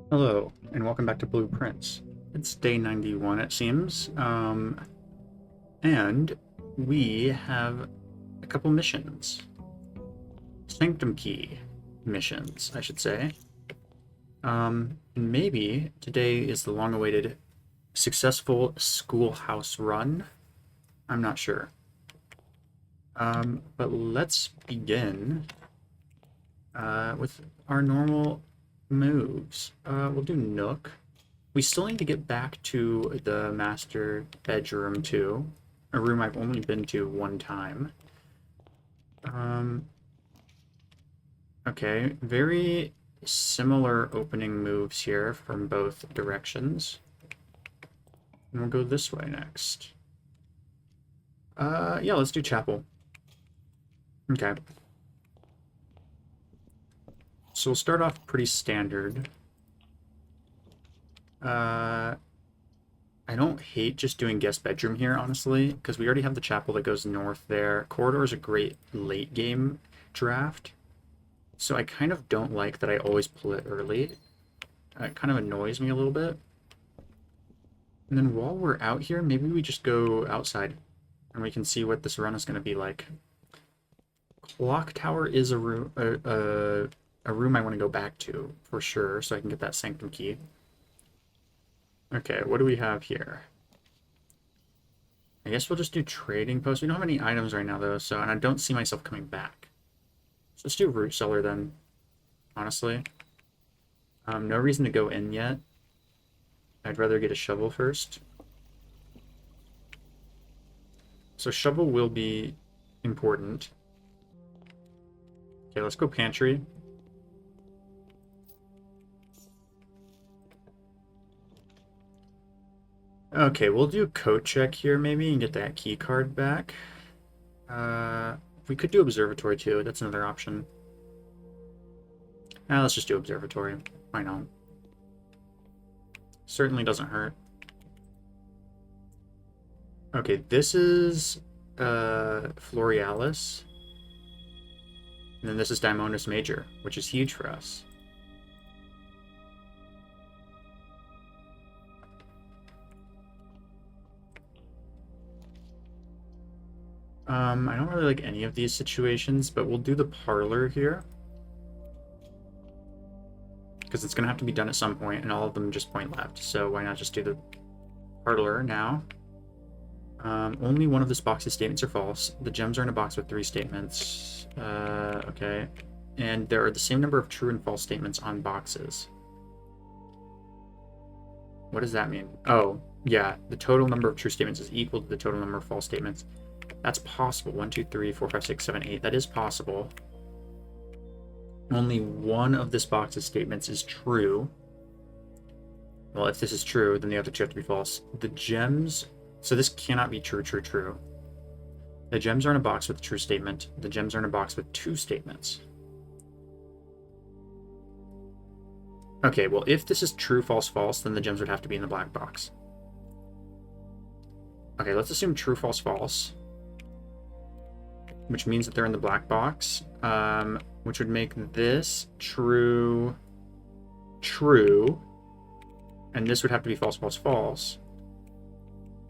Hello, and welcome back to Blueprints. It's day 91, it seems, and we have a couple missions. Sanctum Key missions, I should say. And maybe today is the long-awaited successful schoolhouse run. I'm not sure. But let's begin with our normal moves. We'll do Nook. We still need to get back to the master bedroom too, a room I've only been to one time. Um, okay, very similar opening moves here from both directions. And we'll go this way next. Yeah, let's do chapel. Okay. So we'll start off pretty standard. I don't hate just doing guest bedroom here, honestly, because we already have the chapel that goes north there. Corridor is a great late game draft, so I kind of don't like that I always pull it early. It kind of annoys me a little bit. And then while we're out here, maybe we just go outside and we can see what this run is going to be like. Clock Tower is a room, a room I want to go back to for sure, so I can get that Sanctum Key. Okay, what do we have here? I guess we'll just do trading post. We don't have any items right now though, so and I don't see myself coming back. So let's do root cellar then, honestly. No reason to go in yet. I'd rather get a shovel first. So shovel will be important. Okay, let's go pantry. Okay, we'll do coat check here maybe and get that key card back. We could do observatory too. That's another option. Now let's just do observatory. Why not? Certainly doesn't hurt. Okay, this is Florealis. And then this is Daimonis Major, which is huge for us. I don't really like any of these situations, but we'll do the parlor here. Because it's going to have to be done at some point, and all of them just point left. So why not just do the parlor now? Only one of this box's statements are false. The gems are in a box with 3 statements. Okay. And there are the same number of true and false statements on boxes. What does that mean? Oh, yeah. The total number of true statements is equal to the total number of false statements. That's possible. 1, 2, 3, 4, 5, 6, 7, 8. That is possible. Only one of this box's statements is true. Well, if this is true, then the other 2 have to be false. The gems... So this cannot be true, true, true. The gems are in a box with a true statement. The gems are in a box with 2 statements. Okay, well, if this is true, false, false, then the gems would have to be in the black box. Okay, let's assume true, false, false. Which means that they're in the black box. Which would make this true, true. And this would have to be false, false, false.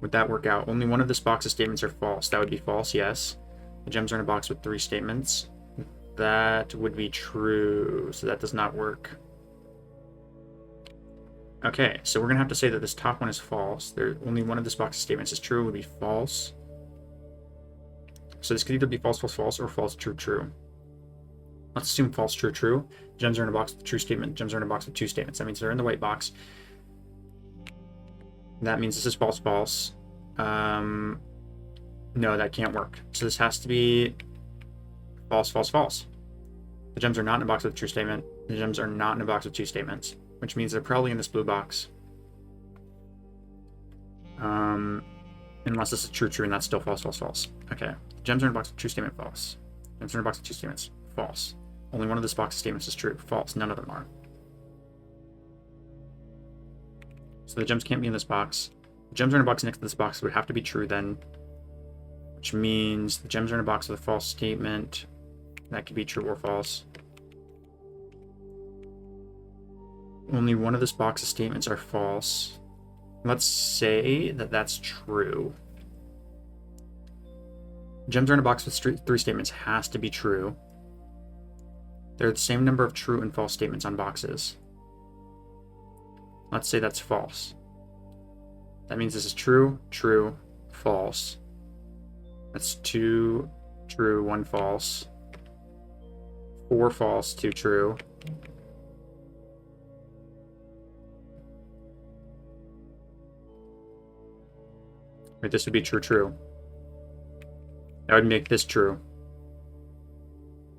Would that work out? Only one of this box's statements are false. That would be false, yes. The gems are in a box with 3 statements. That would be true, so that does not work. Okay, so we're going to have to say that this top one is false. Only one of this box's statements is true, would be false. So this could either be false, false, false, or false, true, true. Let's assume false, true, true. Gems are in a box with a true statement. Gems are in a box with 2 statements. That means they're in the white box. That means this is false, false. No, that can't work. So this has to be false, false, false. The gems are not in a box with a true statement. The gems are not in a box with 2 statements, which means they're probably in this blue box. Unless this is true, true, and that's still false, false, false. Okay. Gems are in a box with true statement, false. Gems are in a box with 2 statements, false. Only one of this box's statements is true, false. None of them are. So the gems can't be in this box. The gems are in a box next to this box, so it would have to be true then. Which means the gems are in a box with a false statement. That could be true or false. Only one of this box's statements are false. Let's say that that's true. Gems are in a box with three statements has to be true. There are the same number of true and false statements on boxes. Let's say that's false. That means this is true, true, false. That's 2 true, 1 false. 4 false, 2 true. Right, this would be true, true. That would make this true.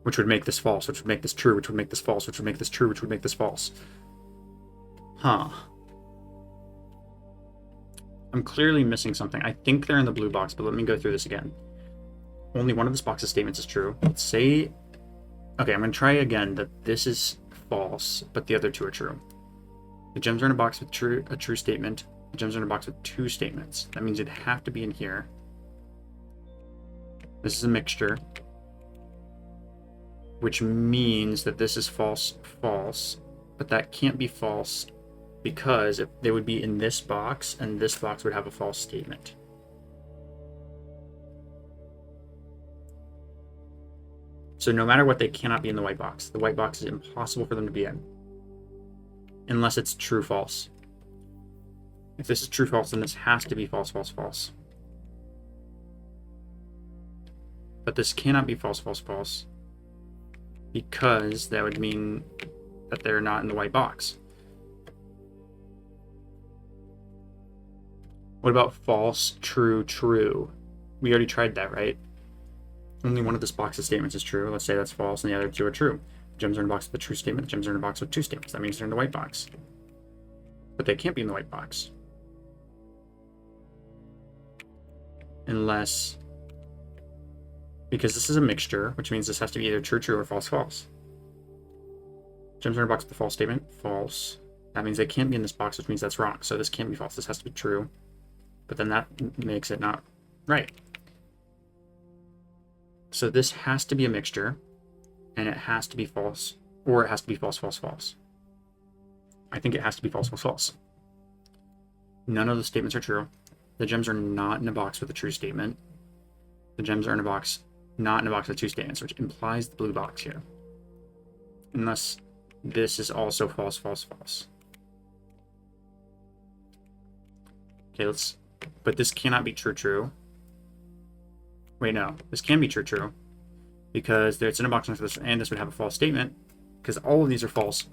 Which would make this false, which would make this true, which would make this false, which would make this true, which would make this false. Huh. I'm clearly missing something. I think they're in the blue box, but let me go through this again. Only one of this box's statements is true. Let's say... Okay, I'm going to try again that this is false, but the other two are true. The gems are in a box with a true statement. The gems are in a box with 2 statements. That means it'd have to be in here. This is a mixture. Which means that this is false, false. But that can't be false because if they would be in this box, and this box would have a false statement. So no matter what, they cannot be in the white box. The white box is impossible for them to be in. Unless it's true, false. If this is true, false, then this has to be false, false, false. But this cannot be false, false, false. Because that would mean that they're not in the white box. What about false, true, true? We already tried that, right? Only one of this box's statements is true. Let's say that's false, and the other 2 are true. Gems are in a box with a true statement. Gems are in a box with 2 statements. That means they're in the white box. But they can't be in the white box. Unless... Because this is a mixture, which means this has to be either true, true, or false, false. Gems are in a box with a false statement. False. That means they can't be in this box, which means that's wrong. So this can't be false. This has to be true. But then that makes it not right. So this has to be a mixture, and it has to be false, or it has to be false, false, false. I think it has to be false, false, false. None of the statements are true. The gems are not in a box with a true statement. The gems are in a box, not in a box with 2 statements, which implies the blue box here. Unless this is also false, false, false. Okay, but this cannot be true, true. Wait, no. This can be true, true. Because it's in a box next to this, and this would have a false statement. Because all of these are false.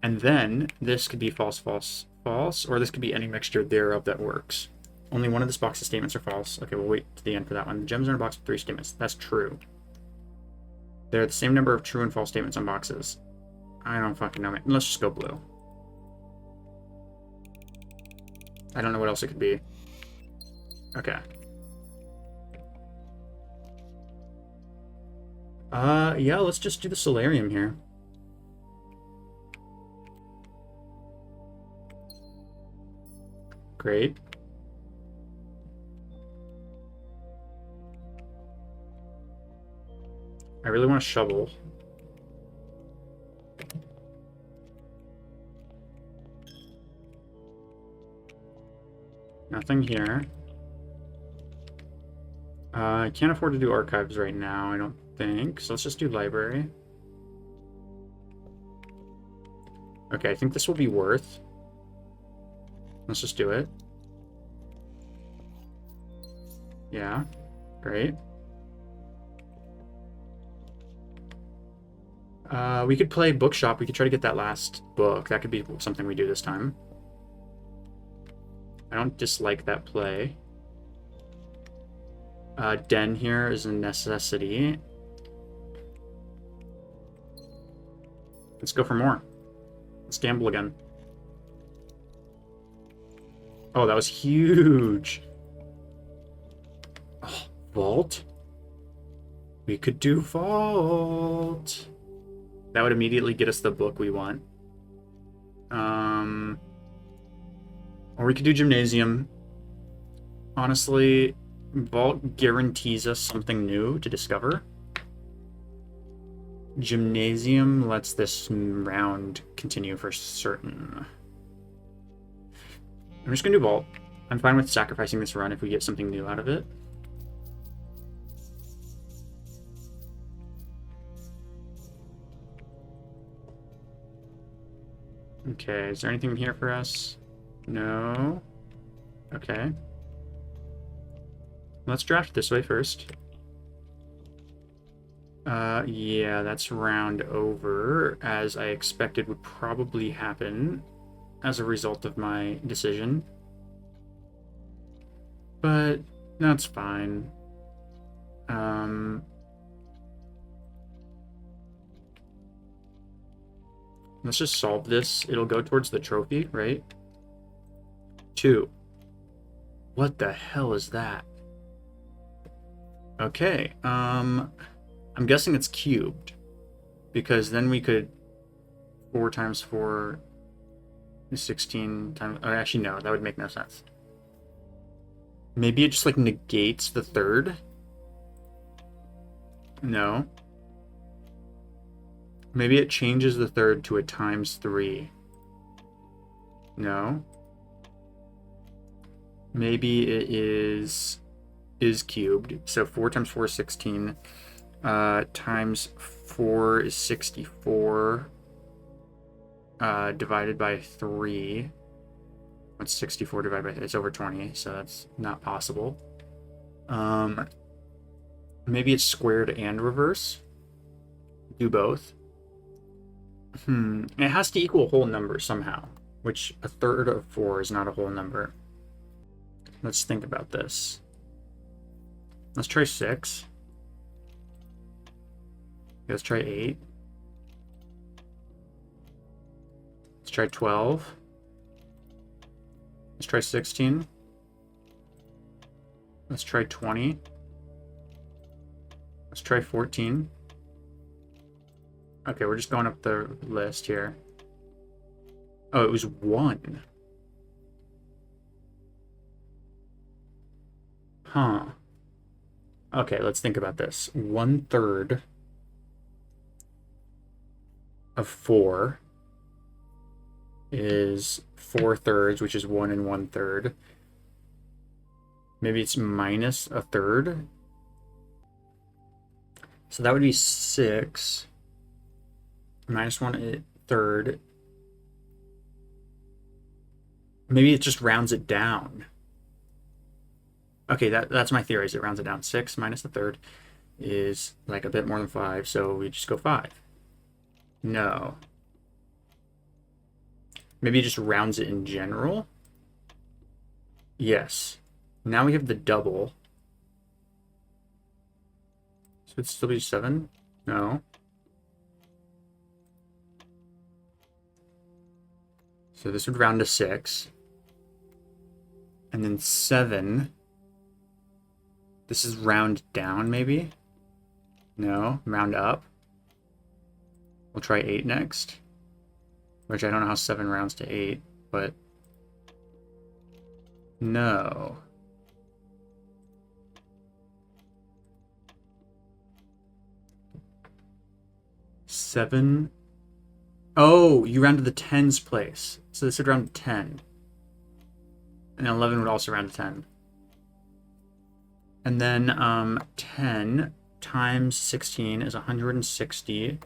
And then this could be false, false, false. Or this could be any mixture thereof that works. Only one of this box's statements are false. Okay, we'll wait to the end for that one. The gems are in a box with 3 statements. That's true. There are the same number of true and false statements on boxes. I don't fucking know, man. Let's just go blue. I don't know what else it could be. Okay. Yeah, let's just do the solarium here. Great. I really want a shovel. Nothing here. I can't afford to do archives right now, I don't think. So let's just do library. Okay, I think this will be worth. Let's just do it. Yeah, great. We could play bookshop. We could try to get that last book. That could be something we do this time. I don't dislike that play. Den here is a necessity. Let's go for more. Let's gamble again. Oh, that was huge. Oh, vault? We could do vault. That would immediately get us the book we want. Or we could do gymnasium. Honestly, vault guarantees us something new to discover. Gymnasium lets this round continue for certain. I'm just gonna do vault. I'm fine with sacrificing this run if we get something new out of it. Okay, is there anything here for us? No. Okay. Let's draft this way first. Yeah, that's round over, as I expected would probably happen as a result of my decision. But that's fine. Let's just solve this. It'll go towards the trophy, right? 2. What the hell is that? Okay, I'm guessing it's cubed, because then we could 4 times 4 is 16 times. Oh, actually, no, that would make no sense. Maybe it just like negates the third. No. Maybe it changes the third to a times 3. No. Maybe it is cubed. So 4 times 4 is 16. Times 4 is 64. Divided by 3. What's 64 divided by? It's over 20, so that's not possible. Maybe it's squared and reverse. Do both. It has to equal a whole number somehow, which a third of 4 is not a whole number. Let's think about this. Let's try 6. Let's try 8. Let's try 12. Let's try 16. Let's try 20. Let's try 14. Okay, we're just going up the list here. Oh, it was 1. Huh. Okay, let's think about this. 1/3 of 4 is 4/3, which is 1 and 1/3. Maybe it's minus a third. So that would be 6. Minus 1/3. Maybe it just rounds it down. Okay, that's my theory, is it rounds it down. 6 minus a third is like a bit more than 5, so we just go 5. No. Maybe it just rounds it in general? Yes. Now we have the double. So it'd still be 7? No. So this would round to 6. And then 7. This is round down, maybe? No, round up. We'll try 8 next. Which I don't know how 7 rounds to 8, but... No. Seven. Oh, you round to the tens place. So this would round to 10. And 11 would also round to 10. And then 10 times 16 is 160.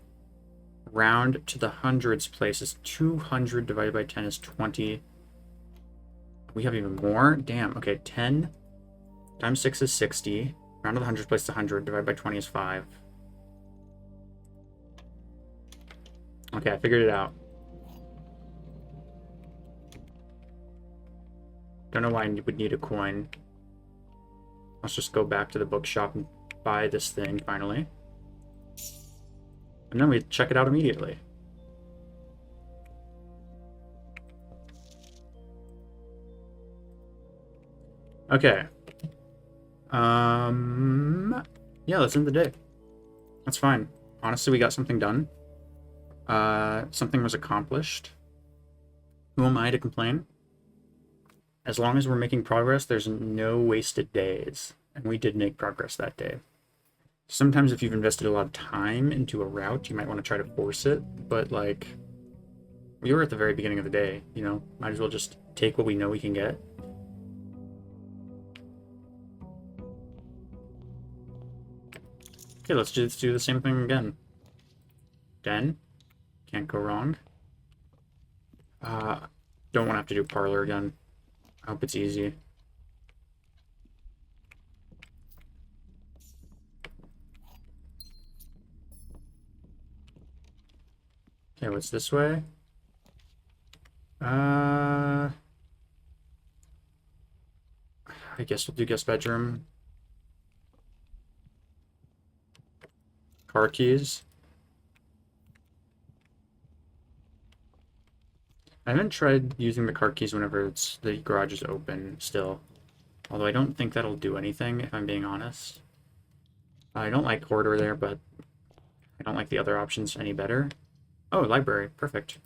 Round to the hundreds place is 200 divided by 10 is 20. We have even more? Damn. Okay, 10 times 6 is 60. Round to the hundreds place is 100. Divided by 20 is 5. Okay, I figured it out. Don't know why I would need a coin. Let's just go back to the bookshop and buy this thing, finally. And then we check it out immediately. Okay. Yeah, let's end the day. That's fine. Honestly, we got something done. Something was accomplished. Who am I to complain? As long as we're making progress, there's no wasted days. And we did make progress that day. Sometimes if you've invested a lot of time into a route, you might want to try to force it, but like we were at the very beginning of the day, you know, might as well just take what we know we can get. Okay, let's do the same thing again. Den, can't go wrong. Don't want to have to do parlor again. I hope it's easy. Okay, what's this way? I guess we'll do guest bedroom. Car keys. I haven't tried using the car keys whenever the garage is open still. Although I don't think that'll do anything, if I'm being honest. I don't like corridor there, but I don't like the other options any better. Oh, library. Perfect.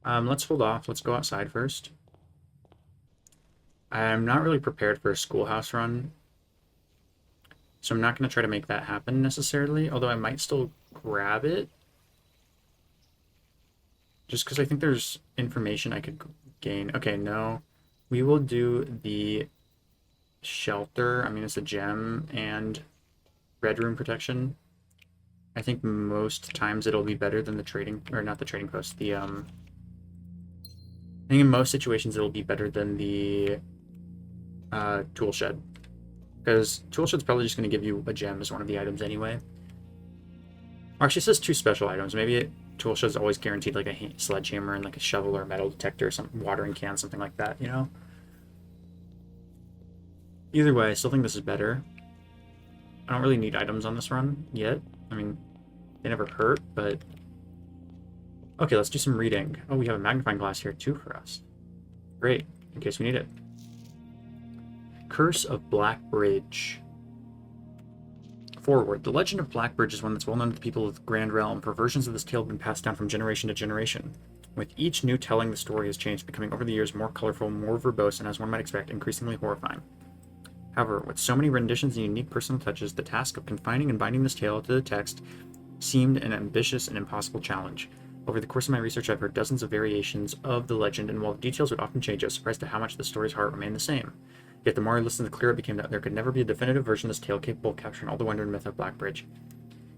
Let's hold off. Let's go outside first. I'm not really prepared for a schoolhouse run, so I'm not going to try to make that happen necessarily, although I might still grab it. Just because I think there's information I could gain. Okay, no. We will do the shelter. I mean, it's a gem and red room protection. I think most times it'll be better than the trading, or not the trading post, the, I think in most situations it'll be better than the tool shed. Because tool shed's probably just going to give you a gem as one of the items anyway. Or actually, it says 2 special items. Maybe tool shed's always guaranteed like a sledgehammer and like a shovel or a metal detector or some watering can, something like that, you know? Either way, I still think this is better. I don't really need items on this run yet. I mean, they never hurt, but... Okay, let's do some reading. Oh, we have a magnifying glass here too for us. Great, in case we need it. Curse of Black Bridge. Forward. The legend of Black Bridge is one that's well known to the people of the Grand Realm, for versions of this tale have been passed down from generation to generation. With each new telling, the story has changed, becoming over the years more colorful, more verbose, and as one might expect, increasingly horrifying. However, with so many renditions and unique personal touches, the task of confining and binding this tale to the text seemed an ambitious and impossible challenge. Over the course of my research, I've heard dozens of variations of the legend, and while the details would often change, I was surprised at how much the story's heart remained the same. Yet the more I listened, the clearer it became that there could never be a definitive version of this tale capable of capturing all the wonder and myth of Blackbridge.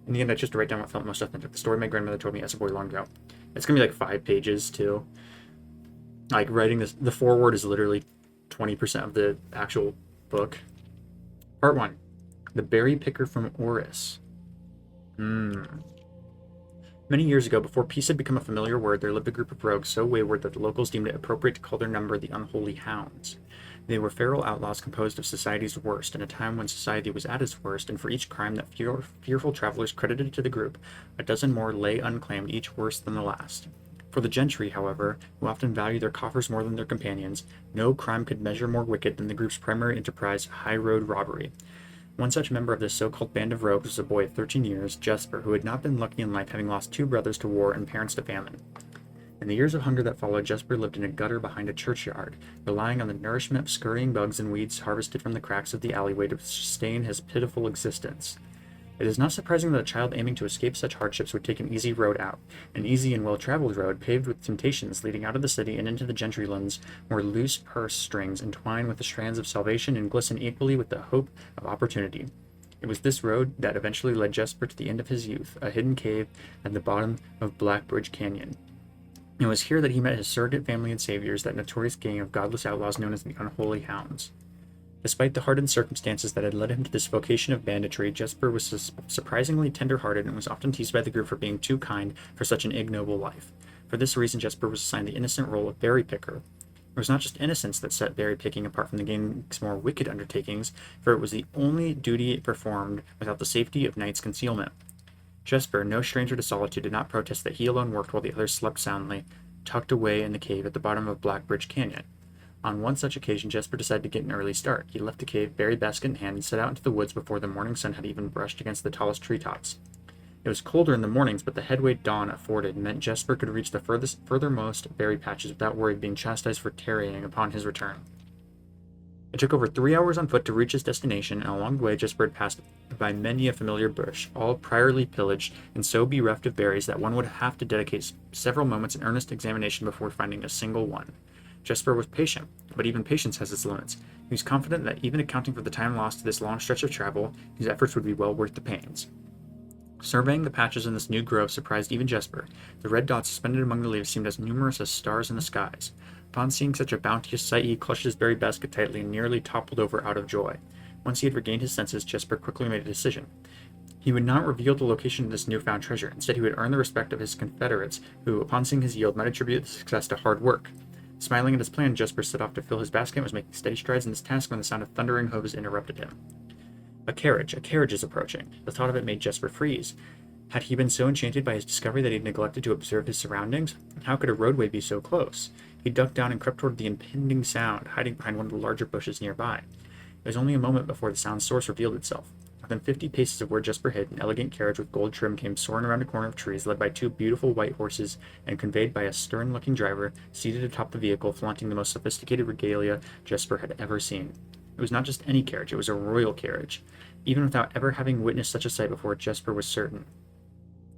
In the end, I chose to write down what felt most authentic, the story my grandmother told me as a boy long ago. It's gonna be like 5 pages, too. Like, writing this, the foreword is literally 20% of the actual book. Part 1. The Berry Picker from Oris. Many years ago, before peace had become a familiar word, there lived a group of rogues so wayward that the locals deemed it appropriate to call their number the Unholy Hounds. They were feral outlaws composed of society's worst, in a time when society was at its worst, and for each crime that fearful travelers credited to the group, a dozen more lay unclaimed, each worse than the last. For the gentry, however, who often value their coffers more than their companions, no crime could measure more wicked than the group's primary enterprise, high-road robbery. One such member of this so-called band of rogues was a boy of 13 years, Jesper, who had not been lucky in life, having lost 2 brothers to war and parents to famine. In the years of hunger that followed, Jesper lived in a gutter behind a churchyard, relying on the nourishment of scurrying bugs and weeds harvested from the cracks of the alleyway to sustain his pitiful existence. It is not surprising that a child aiming to escape such hardships would take an easy road out, an easy and well-traveled road paved with temptations leading out of the city and into the gentrylands, where loose purse strings entwine with the strands of salvation and glisten equally with the hope of opportunity. It was this road that eventually led Jesper to the end of his youth, a hidden cave at the bottom of Blackbridge Canyon. It was here that he met his surrogate family and saviors, that notorious gang of godless outlaws known as the Unholy Hounds. Despite the hardened circumstances that had led him to this vocation of banditry, Jesper was surprisingly tender-hearted and was often teased by the group for being too kind for such an ignoble life. For this reason, Jesper was assigned the innocent role of berry picker. It was not just innocence that set berry picking apart from the gang's more wicked undertakings, for it was the only duty it performed without the safety of night's concealment. Jesper, no stranger to solitude, did not protest that he alone worked while the others slept soundly, tucked away in the cave at the bottom of Blackbridge Canyon. On one such occasion, Jesper decided to get an early start. He left the cave, berry basket in hand, and set out into the woods before the morning sun had even brushed against the tallest treetops. It was colder in the mornings, but the headway dawn afforded meant Jesper could reach the furthermost berry patches without worry of being chastised for tarrying upon his return. It took over 3 hours on foot to reach his destination, and along the way Jesper had passed by many a familiar bush, all priorly pillaged and so bereft of berries that one would have to dedicate several moments in earnest examination before finding a single one. Jesper was patient, but even patience has its limits. He was confident that even accounting for the time lost to this long stretch of travel, his efforts would be well worth the pains. Surveying the patches in this new grove surprised even Jesper. The red dots suspended among the leaves seemed as numerous as stars in the skies. Upon seeing such a bounteous sight, he clutched his berry basket tightly and nearly toppled over out of joy. Once he had regained his senses, Jesper quickly made a decision. He would not reveal the location of this newfound treasure. Instead, he would earn the respect of his confederates, who, upon seeing his yield, might attribute the success to hard work. Smiling at his plan, Jesper set off to fill his basket and was making steady strides in his task when the sound of thundering hooves interrupted him. A carriage is approaching. The thought of it made Jesper freeze. Had he been so enchanted by his discovery that he had neglected to observe his surroundings? How could a roadway be so close? He ducked down and crept toward the impending sound, hiding behind one of the larger bushes nearby. It was only a moment before the sound's source revealed itself. Within 50 paces of where Jesper hid, an elegant carriage with gold trim came soaring around a corner of trees, led by two beautiful white horses and conveyed by a stern-looking driver, seated atop the vehicle, flaunting the most sophisticated regalia Jesper had ever seen. It was not just any carriage, it was a royal carriage. Even without ever having witnessed such a sight before, Jesper was certain.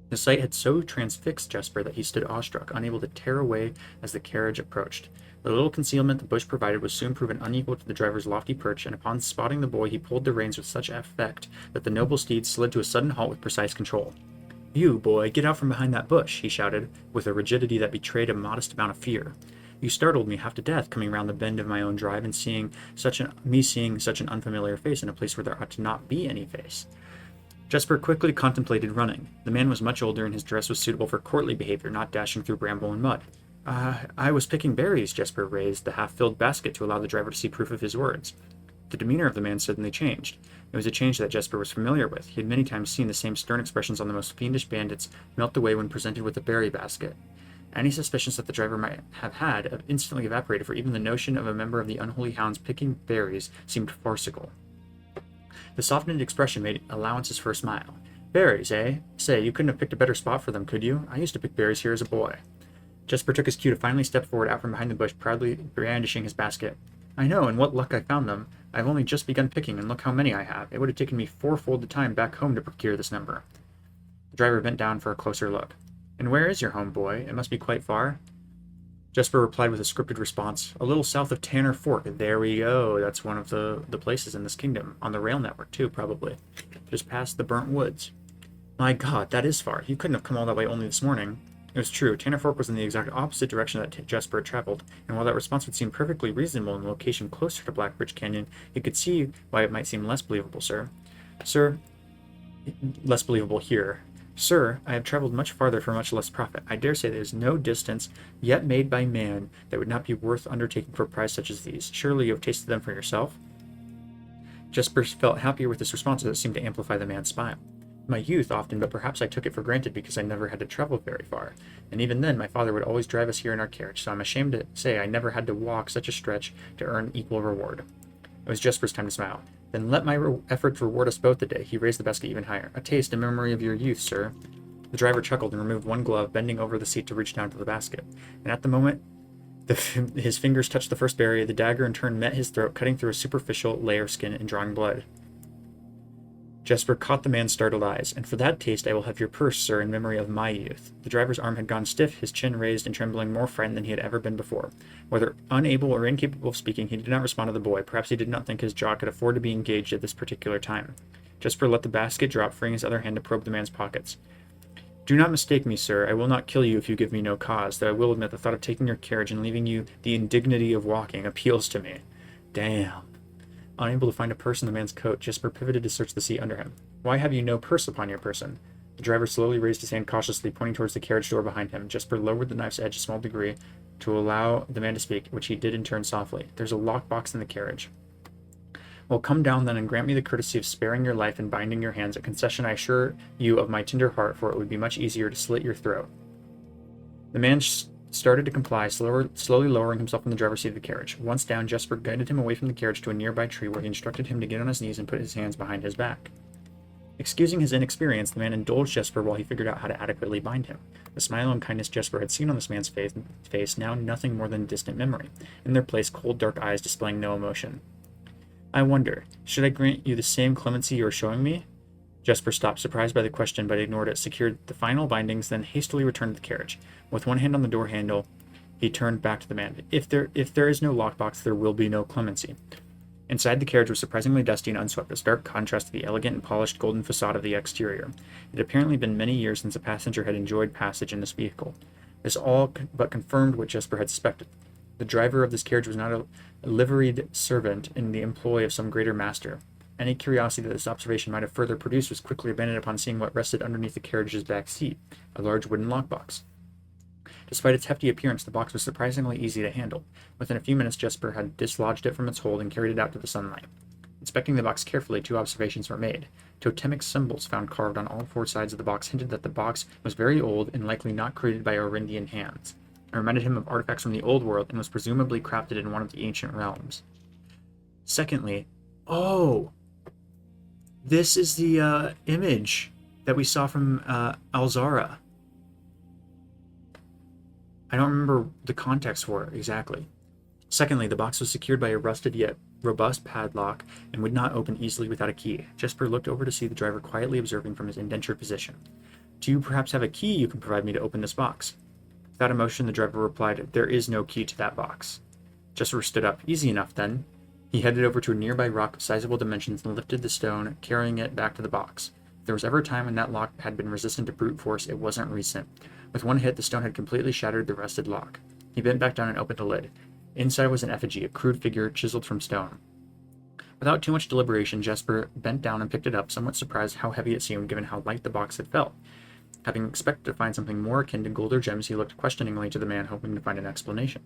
The sight had so transfixed Jesper that he stood awestruck, unable to tear away as the carriage approached. The little concealment the bush provided was soon proven unequal to the driver's lofty perch, and upon spotting the boy he pulled the reins with such effect that the noble steed slid to a sudden halt with precise control. "You, boy, get out from behind that bush," he shouted, with a rigidity that betrayed a modest amount of fear. "You startled me half to death coming round the bend of my own drive and seeing such an unfamiliar face in a place where there ought to not be any face." Jesper quickly contemplated running. The man was much older, and his dress was suitable for courtly behavior, not dashing through bramble and mud. I was picking berries." Jesper raised the half-filled basket to allow the driver to see proof of his words. The demeanor of the man suddenly changed. It was a change that Jesper was familiar with. He had many times seen the same stern expressions on the most fiendish bandits melt away when presented with a berry basket. Any suspicions that the driver might have had instantly evaporated, for even the notion of a member of the unholy hounds picking berries seemed farcical. The softened expression made allowances for a smile. "Berries, eh? Say, you couldn't have picked a better spot for them, could you? I used to pick berries here as a boy." Jesper took his cue to finally step forward out from behind the bush, proudly brandishing his basket. "I know, and what luck I found them. I've only just begun picking, and look how many I have. It would have taken me fourfold the time back home to procure this number." The driver bent down for a closer look. "And where is your home, boy? It must be quite far." Jesper replied with a scripted response. "A little south of Tanner Fork." "There we go. That's one of the places in this kingdom. On the rail network, too, probably. Just past the burnt woods." "My God, that is far. You couldn't have come all that way only this morning." It was true. Tanner Fork was in the exact opposite direction that Jesper had traveled, and while that response would seem perfectly reasonable in a location closer to Black Ridge Canyon, he could see why it might seem less believable, less believable here. "Sir, I have traveled much farther for much less profit. I dare say there is no distance yet made by man that would not be worth undertaking for a price such as these. Surely you have tasted them for yourself?" Jesper felt happier with this response, as it seemed to amplify the man's smile. "My youth, often, but perhaps I took it for granted because I never had to travel very far. And even then, my father would always drive us here in our carriage, so I'm ashamed to say I never had to walk such a stretch to earn equal reward." It was Jesper's time to smile. "Then let my efforts reward us both today." He raised the basket even higher. "A taste in memory of your youth, sir." The driver chuckled and removed one glove, bending over the seat to reach down to the basket. And at the moment his fingers touched the first berry, the dagger in turn met his throat, cutting through a superficial layer of skin and drawing blood. Jesper caught the man's startled eyes. "And for that taste I will have your purse, sir, in memory of my youth." The driver's arm had gone stiff, his chin raised and trembling, more frightened than he had ever been before. Whether unable or incapable of speaking, he did not respond to the boy. Perhaps he did not think his jaw could afford to be engaged at this particular time. Jesper let the basket drop, freeing his other hand to probe the man's pockets. "Do not mistake me, sir. I will not kill you if you give me no cause, though I will admit the thought of taking your carriage and leaving you the indignity of walking appeals to me." Damn. Unable to find a purse in the man's coat, Jesper pivoted to search the seat under him. "Why have you no purse upon your person?" The driver slowly raised his hand cautiously, pointing towards the carriage door behind him. Jesper lowered the knife's edge a small degree to allow the man to speak, which he did in turn softly. "There's a lockbox in the carriage." "Well, come down then and grant me the courtesy of sparing your life and binding your hands, a concession I assure you of my tender heart, for it would be much easier to slit your throat." The man started to comply, slowly lowering himself in the driver's seat of the carriage. Once down, Jesper guided him away from the carriage to a nearby tree, where he instructed him to get on his knees and put his hands behind his back. Excusing his inexperience, the man indulged Jesper while he figured out how to adequately bind him. The smile and kindness Jesper had seen on this man's face, now nothing more than distant memory. In their place, cold, dark eyes displaying no emotion. I wonder, should I grant you the same clemency you are showing me? Jesper stopped, surprised by the question, but ignored it, secured the final bindings, then hastily returned to the carriage. With one hand on the door handle, he turned back to the man. If there is no lockbox, there will be no clemency. Inside, the carriage was surprisingly dusty and unswept, a stark contrast to the elegant and polished golden facade of the exterior. It had apparently been many years since a passenger had enjoyed passage in this vehicle. This all but confirmed what Jesper had suspected. The driver of this carriage was not a liveried servant in the employ of some greater master. Any curiosity that this observation might have further produced was quickly abandoned upon seeing what rested underneath the carriage's back seat, a large wooden lockbox. Despite its hefty appearance, the box was surprisingly easy to handle. Within a few minutes, Jesper had dislodged it from its hold and carried it out to the sunlight. Inspecting the box carefully, 2 observations were made. Totemic symbols found carved on all 4 sides of the box hinted that the box was very old and likely not created by Arindian hands. It reminded him of artifacts from the Old World and was presumably crafted in one of the ancient realms. Secondly, this is the image that we saw from Alzara. I don't remember the context for it exactly. Secondly, the box was secured by a rusted yet robust padlock and would not open easily without a key. Jesper looked over to see the driver quietly observing from his indentured position. Do you perhaps have a key you can provide me to open this box? Without emotion, the driver replied, There is no key to that box. Jesper stood up. Easy enough, then. He headed over to a nearby rock of sizable dimensions and lifted the stone, carrying it back to the box. If there was ever a time when that lock had been resistant to brute force, it wasn't recent. With one hit, the stone had completely shattered the rusted lock. He bent back down and opened the lid. Inside was an effigy, a crude figure chiseled from stone. Without too much deliberation, Jesper bent down and picked it up, somewhat surprised how heavy it seemed given how light the box had felt. Having expected to find something more akin to gold or gems, he looked questioningly to the man, hoping to find an explanation.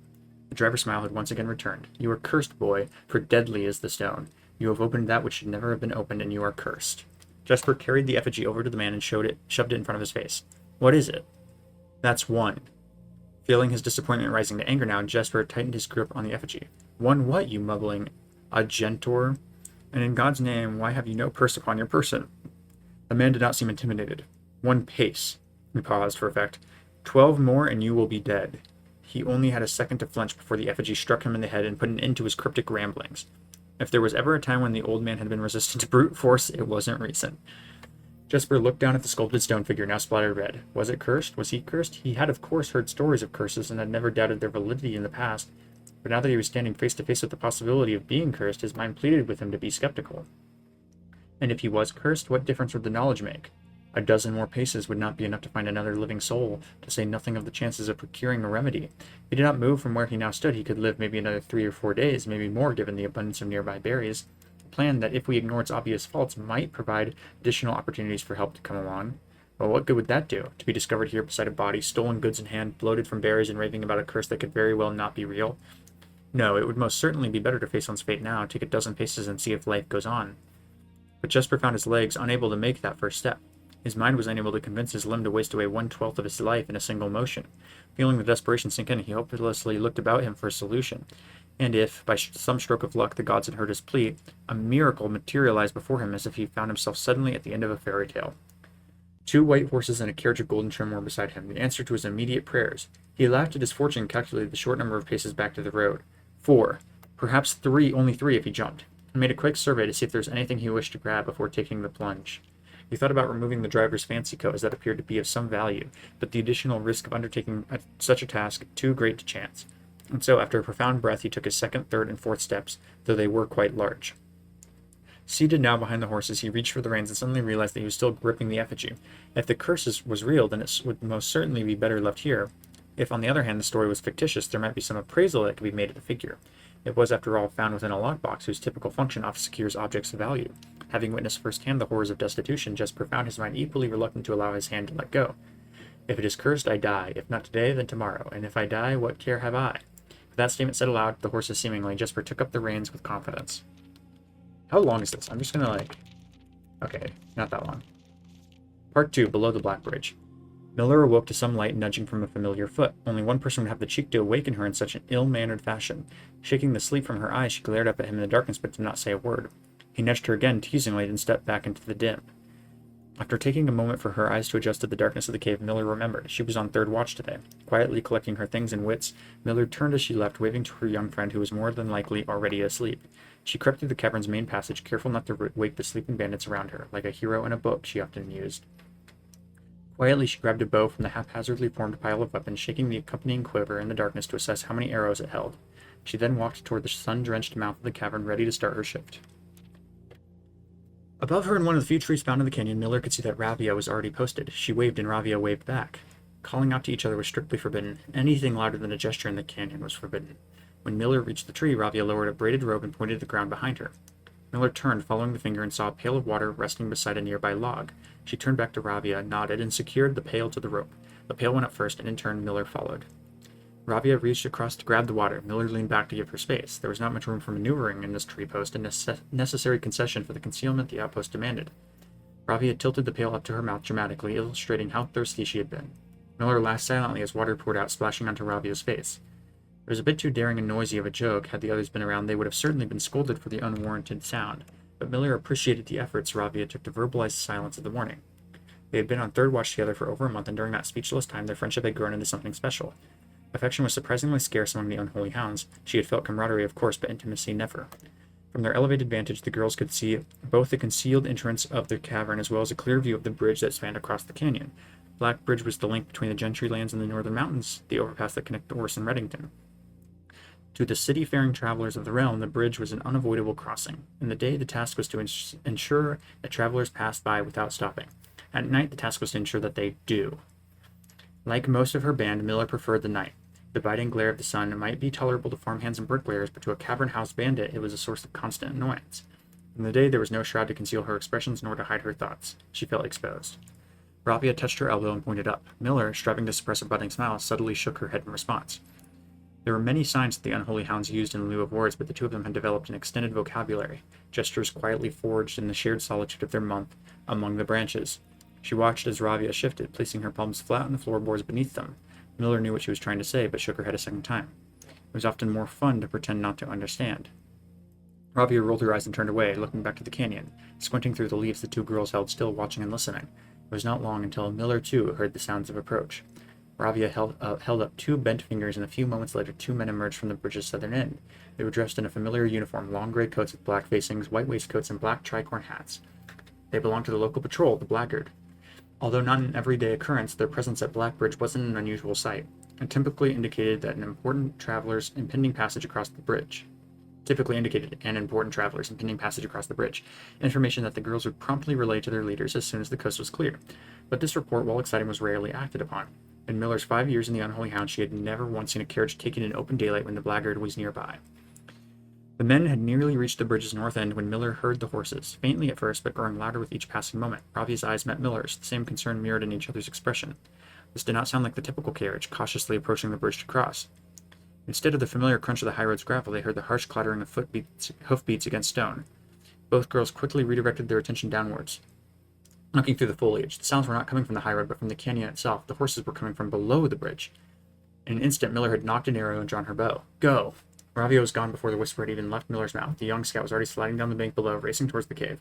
The driver's smile had once again returned. You are cursed, boy, for deadly is the stone. You have opened that which should never have been opened, and you are cursed. Jesper carried the effigy over to the man and shoved it in front of his face. What is it? That's 1. Feeling his disappointment rising to anger now, Jesper tightened his grip on the effigy. 1 what, you mumbling Agentor? And in God's name, why have you no purse upon your person? The man did not seem intimidated. 1 pace. He paused for effect. 12 more and you will be dead. He only had a second to flinch before the effigy struck him in the head and put an end to his cryptic ramblings. If there was ever a time when the old man had been resistant to brute force, it wasn't recent. Jesper looked down at the sculpted stone figure, now splattered red. Was it cursed? Was he cursed? He had, of course, heard stories of curses and had never doubted their validity in the past. But now that he was standing face to face with the possibility of being cursed, his mind pleaded with him to be skeptical. And if he was cursed, what difference would the knowledge make? A dozen more paces would not be enough to find another living soul, to say nothing of the chances of procuring a remedy. If he did not move from where he now stood, he could live maybe another 3 or 4 days, maybe more given the abundance of nearby berries. A plan that, if we ignore its obvious faults, might provide additional opportunities for help to come along. Well, what good would that do? To be discovered here beside a body, stolen goods in hand, bloated from berries, and raving about a curse that could very well not be real? No, it would most certainly be better to face one's fate now, take a dozen paces and see if life goes on. But Jesper found his legs unable to make that first step. His mind was unable to convince his limb to waste away 1/12 of his life in a single motion. Feeling the desperation sink in, he hopelessly looked about him for a solution. And if, by some stroke of luck, the gods had heard his plea, a miracle materialized before him as if he found himself suddenly at the end of a fairy tale. 2 white horses and a carriage of golden trim were beside him, the answer to his immediate prayers. He laughed at his fortune and calculated the short number of paces back to the road. 4. Perhaps 3, only 3 if he jumped. He made a quick survey to see if there was anything he wished to grab before taking the plunge. He thought about removing the driver's fancy coat, as that appeared to be of some value, but the additional risk of undertaking such a task too great to chance. And so, after a profound breath, he took his 2nd, 3rd, and 4th steps, though they were quite large. Seated now behind the horses, he reached for the reins and suddenly realized that he was still gripping the effigy. If the curse was real, then it would most certainly be better left here. If, on the other hand, the story was fictitious, there might be some appraisal that could be made of the figure. It was, after all, found within a lockbox whose typical function often secures objects of value. Having witnessed firsthand the horrors of destitution, Jesper found his mind equally reluctant to allow his hand to let go. If it is cursed, I die. If not today, then tomorrow. And if I die, what care have I? With that statement said aloud, the horses seemingly, Jesper took up the reins with confidence. How long is this? I'm just gonna Okay, not that long. Part 2, Below the Black Bridge. Miller awoke to some light nudging from a familiar foot. Only one person would have the cheek to awaken her in such an ill-mannered fashion. Shaking the sleep from her eyes, she glared up at him in the darkness but did not say a word. He nudged her again, teasingly, and stepped back into the dim. After taking a moment for her eyes to adjust to the darkness of the cave, Miller remembered. She was on third watch today. Quietly collecting her things and wits, Miller turned as she left, waving to her young friend who was more than likely already asleep. She crept through the cavern's main passage, careful not to wake the sleeping bandits around her, like a hero in a book she often mused. Quietly, she grabbed a bow from the haphazardly formed pile of weapons, shaking the accompanying quiver in the darkness to assess how many arrows it held. She then walked toward the sun-drenched mouth of the cavern, ready to start her shift. Above her in one of the few trees found in the canyon, Miller could see that Ravia was already posted. She waved and Ravia waved back. Calling out to each other was strictly forbidden. Anything louder than a gesture in the canyon was forbidden. When Miller reached the tree, Ravia lowered a braided rope and pointed to the ground behind her. Miller turned, following the finger, and saw a pail of water resting beside a nearby log. She turned back to Ravia, nodded, and secured the pail to the rope. The pail went up first, and in turn, Miller followed. Ravia reached across to grab the water. Miller leaned back to give her space. There was not much room for maneuvering in this tree post, a necessary concession for the concealment the outpost demanded. Ravia tilted the pail up to her mouth dramatically, illustrating how thirsty she had been. Miller laughed silently as water poured out, splashing onto Ravia's face. It was a bit too daring and noisy of a joke. Had the others been around, they would have certainly been scolded for the unwarranted sound. But Miller appreciated the efforts Ravia took to verbalize the silence of the morning. They had been on third watch together for over a month, and during that speechless time, their friendship had grown into something special. Affection was surprisingly scarce among the unholy hounds. She had felt camaraderie, of course, but intimacy never. From their elevated vantage, the girls could see both the concealed entrance of the cavern as well as a clear view of the bridge that spanned across the canyon. Black Bridge was the link between the Gentry lands and the northern mountains, the overpass that connected Orse and Reddington. To the city-faring travelers of the realm, the bridge was an unavoidable crossing. In the day, the task was to ensure that travelers passed by without stopping. At night, the task was to ensure that they do. Like most of her band, Miller preferred the night. The biting glare of the sun might be tolerable to farmhands and bricklayers, but to a cavern-house bandit, it was a source of constant annoyance. In the day, there was no shroud to conceal her expressions nor to hide her thoughts. She felt exposed. Ravia touched her elbow and pointed up. Miller, striving to suppress a budding smile, subtly shook her head in response. There were many signs that the unholy hounds used in lieu of words, but the two of them had developed an extended vocabulary, gestures quietly forged in the shared solitude of their month among the branches. She watched as Ravia shifted, placing her palms flat on the floorboards beneath them. Miller knew what she was trying to say, but shook her head a second time. It was often more fun to pretend not to understand. Ravia rolled her eyes and turned away, looking back to the canyon. Squinting through the leaves, the two girls held still, watching and listening. It was not long until Miller, too, heard the sounds of approach. Ravia held up two bent fingers, and a few moments later 2 men emerged from the bridge's southern end. They were dressed in a familiar uniform, long gray coats with black facings, white waistcoats, and black tricorn hats. They belonged to the local patrol, the Blackguard. Although not an everyday occurrence, their presence at Blackbridge wasn't an unusual sight, and typically indicated an important traveler's impending passage across the bridge. Information that the girls would promptly relay to their leaders as soon as the coast was clear. But this report, while exciting, was rarely acted upon. In Miller's 5 years in the Unholy Hound, she had never once seen a carriage taken in open daylight when the Blackguard was nearby. The men had nearly reached the bridge's north end when Miller heard the horses, faintly at first, but growing louder with each passing moment. Ravia's eyes met Miller's, the same concern mirrored in each other's expression. This did not sound like the typical carriage, cautiously approaching the bridge to cross. Instead of the familiar crunch of the high road's gravel, they heard the harsh clattering of hoofbeats against stone. Both girls quickly redirected their attention downwards, looking through the foliage. The sounds were not coming from the high road, but from the canyon itself. The horses were coming from below the bridge. In an instant, Miller had knocked an arrow and drawn her bow. Go! Ravia was gone before the whisper had even left Miller's mouth. The young scout was already sliding down the bank below, racing towards the cave.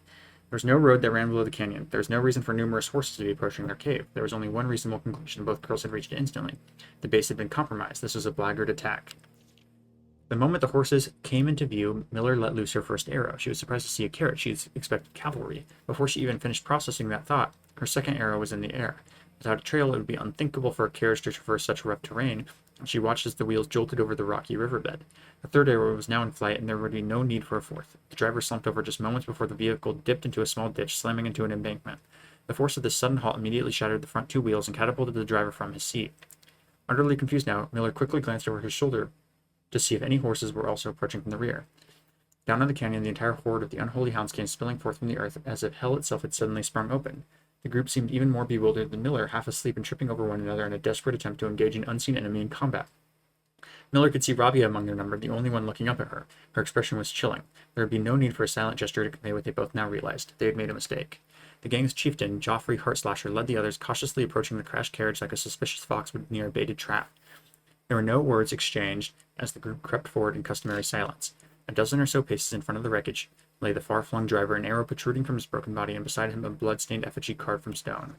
There was no road that ran below the canyon. There was no reason for numerous horses to be approaching their cave. There was only one reasonable conclusion. Both girls had reached it instantly. The base had been compromised. This was a Blackguard attack. The moment the horses came into view, Miller let loose her first arrow. She was surprised to see a carriage. She expected cavalry. Before she even finished processing that thought, her second arrow was in the air. Without a trail, it would be unthinkable for a carriage to traverse such rough terrain, and she watched as the wheels jolted over the rocky riverbed. The third arrow was now in flight, and there would be no need for a fourth. The driver slumped over just moments before the vehicle dipped into a small ditch, slamming into an embankment. The force of this sudden halt immediately shattered the front two wheels and catapulted the driver from his seat. Utterly confused now, Miller quickly glanced over his shoulder to see if any horses were also approaching from the rear. Down in the canyon, the entire horde of the unholy hounds came spilling forth from the earth as if hell itself had suddenly sprung open. The group seemed even more bewildered than Miller, half asleep and tripping over one another in a desperate attempt to engage an unseen enemy in combat. Miller could see Ravia among their number, the only one looking up at her. Her expression was chilling. There would be no need for a silent gesture to convey what they both now realized. They had made a mistake. The gang's chieftain, Joffrey Heartslasher, led the others, cautiously approaching the crashed carriage like a suspicious fox would near a baited trap. There were no words exchanged as the group crept forward in customary silence. A dozen or so paces in front of the wreckage, lay the far-flung driver, an arrow protruding from his broken body, and beside him a blood-stained effigy carved from stone.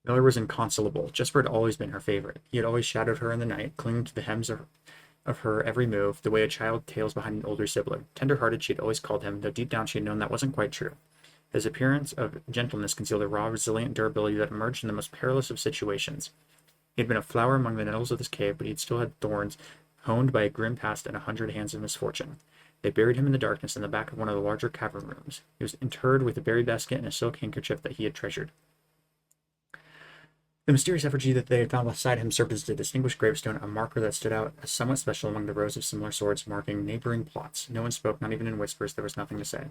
Miller was inconsolable. Jesper had always been her favorite. He had always shadowed her in the night, clinging to the hems of her every move, the way a child tails behind an older sibling. Tender-hearted she had always called him, though deep down she had known that wasn't quite true. His appearance of gentleness concealed a raw, resilient durability that emerged in the most perilous of situations. He had been a flower among the nettles of this cave, but he still had thorns, honed by a grim past and 100 hands of misfortune. They buried him in the darkness in the back of one of the larger cavern rooms. He was interred with a berry basket and a silk handkerchief that he had treasured. The mysterious effigy that they had found beside him served as a distinguished gravestone, a marker that stood out as somewhat special among the rows of similar swords marking neighboring plots. No one spoke, not even in whispers. There was nothing to say.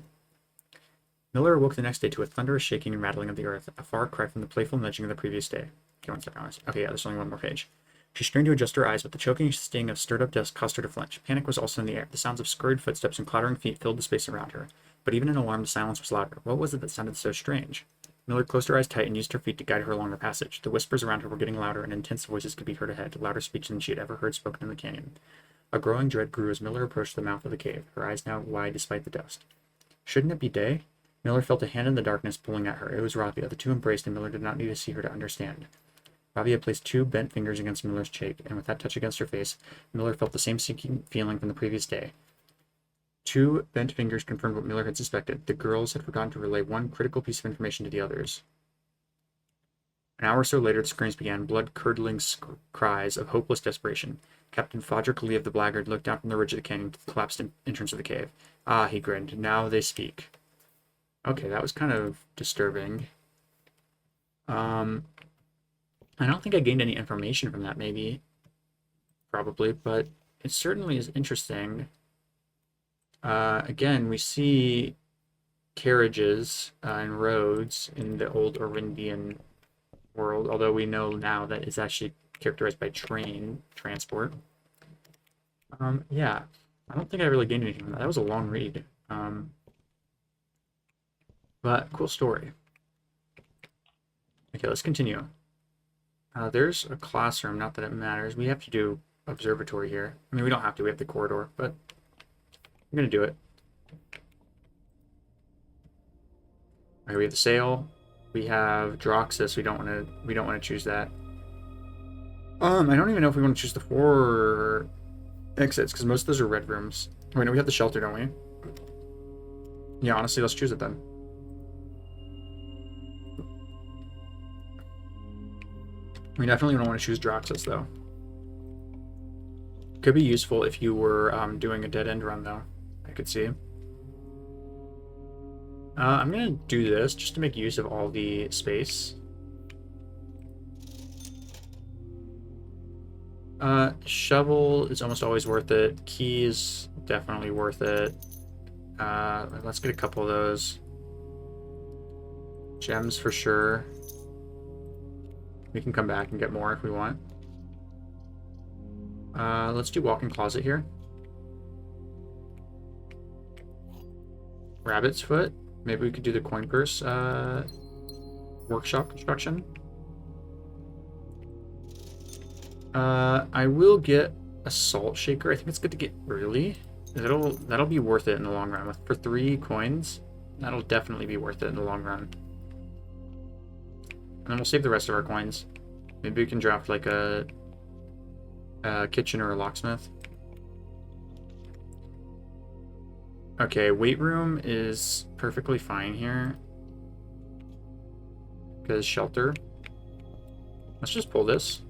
Miller awoke the next day to a thunderous shaking and rattling of the earth, a far cry from the playful nudging of the previous day. Okay, 1 second. Okay, yeah, there's only one more page. She strained to adjust her eyes, but the choking sting of stirred-up dust caused her to flinch. Panic was also in the air. The sounds of scurried footsteps and clattering feet filled the space around her. But even in alarm, the silence was louder. What was it that sounded so strange? Miller closed her eyes tight and used her feet to guide her along the passage. The whispers around her were getting louder, and intense voices could be heard ahead, louder speech than she had ever heard spoken in the canyon. A growing dread grew as Miller approached the mouth of the cave, her eyes now wide despite the dust. Shouldn't it be day? Miller felt a hand in the darkness pulling at her. It was Ravia. The two embraced, and Miller did not need to see her to understand. Ravia placed 2 bent fingers against Miller's cheek, and with that touch against her face, Miller felt the same sinking feeling from the previous day. 2 bent fingers confirmed what Miller had suspected. The girls had forgotten to relay one critical piece of information to the others. An hour or so later, the screams began, blood-curdling cries of hopeless desperation. Captain Fodrick Lee of the Blackguard looked down from the ridge of the canyon to the collapsed entrance of the cave. Ah, he grinned. Now they speak. Okay, that was kind of disturbing. I don't think I gained any information from that, maybe. Probably, but it certainly is interesting. Again, we see carriages and roads in the old Orindian world, although we know now that it's actually characterized by train transport. Yeah, I don't think I really gained anything from that. That was a long read. But cool story. Okay, let's continue. There's a classroom, not that it matters. We have to do observatory here. I mean, we don't have to, we have the corridor, but I'm gonna do it. Okay, we have the sail. We have Droxus. We don't want to choose that. I don't even know if we want to choose the 4 exits, because most of those are red rooms. Wait, no, we have the shelter, don't we? Yeah, honestly, let's choose it then. We definitely don't want to choose Droxus, though. Could be useful if you were doing a dead-end run, though. I could see. I'm going to do this just to make use of all the space. Shovel is almost always worth it. Keys, definitely worth it. Let's get a couple of those. Gems for sure. We can come back and get more if we want. Let's do walk-in closet here. Rabbit's foot. Maybe we could do the coin purse workshop construction. I will get a salt shaker. I think it's good to get early. That'll be worth it in the long run. For 3 coins, that'll definitely be worth it in the long run. And then we'll save the rest of our coins. Maybe we can draft like a kitchen or a locksmith. Okay, weight room is perfectly fine here. Because shelter. Let's just pull this.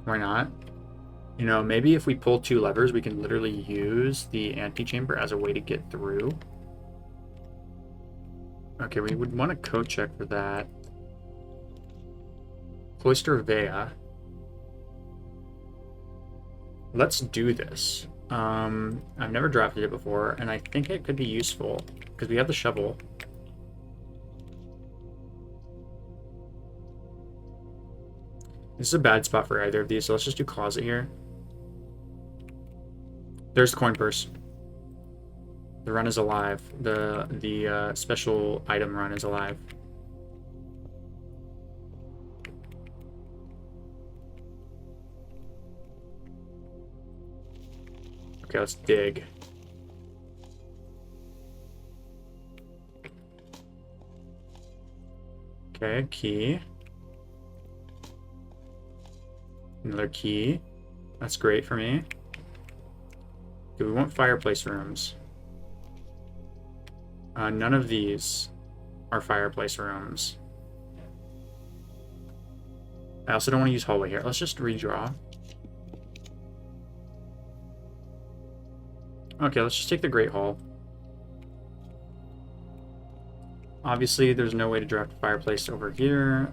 Why not? You know, maybe if we pull 2 levers, we can literally use the antechamber as a way to get through. Okay, we would want a code check for that. Cloister Vea. Let's do this. I've never drafted it before, and I think it could be useful because we have the shovel. This is a bad spot for either of these, so let's just do closet here. There's the coin purse. The run is alive. The special item run is alive. Okay, let's dig. Okay, key. Another key. That's great for me. Do we want fireplace rooms? None of these are fireplace rooms. I also don't want to use hallway here. Let's just redraw. Okay, let's just take the Great Hall. Obviously, there's no way to draft a fireplace over here.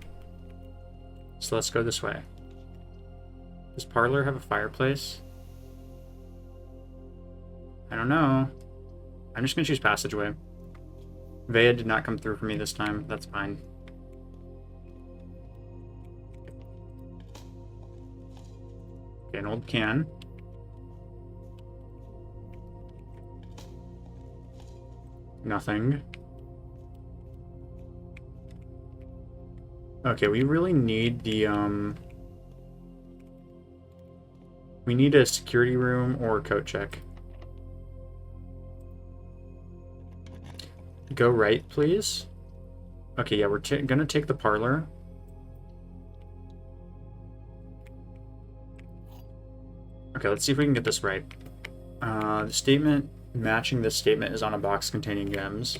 So let's go this way. Does Parlor have a fireplace? I don't know. I'm just going to choose Passageway. Vea did not come through for me this time. That's fine. Okay, an old can. Nothing. Okay, we really need the, we need a security room or a coat check. Go right, please. Okay, yeah, we're gonna take the parlor. Okay, let's see if we can get this right. The statement matching this statement is on a box containing gems.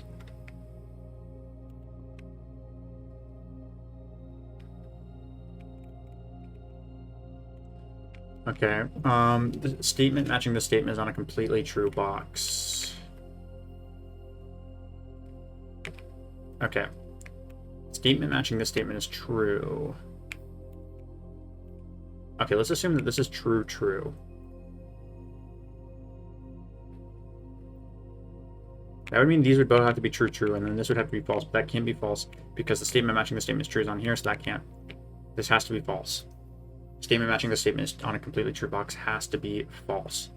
Okay, the statement matching the statement is on a completely true box. Okay. Statement matching this statement is true. Okay, let's assume that this is true, true. That would mean these would both have to be true, true, and then this would have to be false, but that can't be false because the statement matching the statement is true is on here, so that can't. This has to be false. Statement matching the statement is on a completely true box has to be false.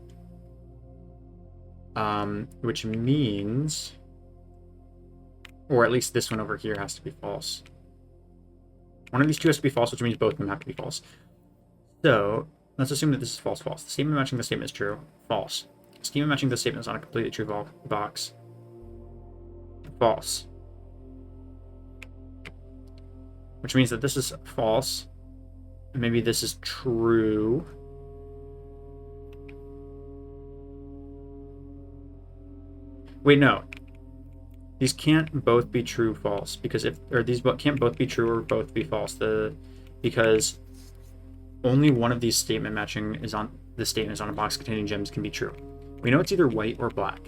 Which means... Or at least this one over here has to be false. One of these two has to be false, which means both of them have to be false. So, let's assume that this is false, false. The statement matching the statement is true, false. Statement matching the statement is on a completely true box. False. Which means that this is false. And maybe this is true. Wait, no. These can't both be true, false, because these can't both be true or both be false. Because only one of these statement matching is on the statement is on a box containing gems can be true. We know it's either white or black.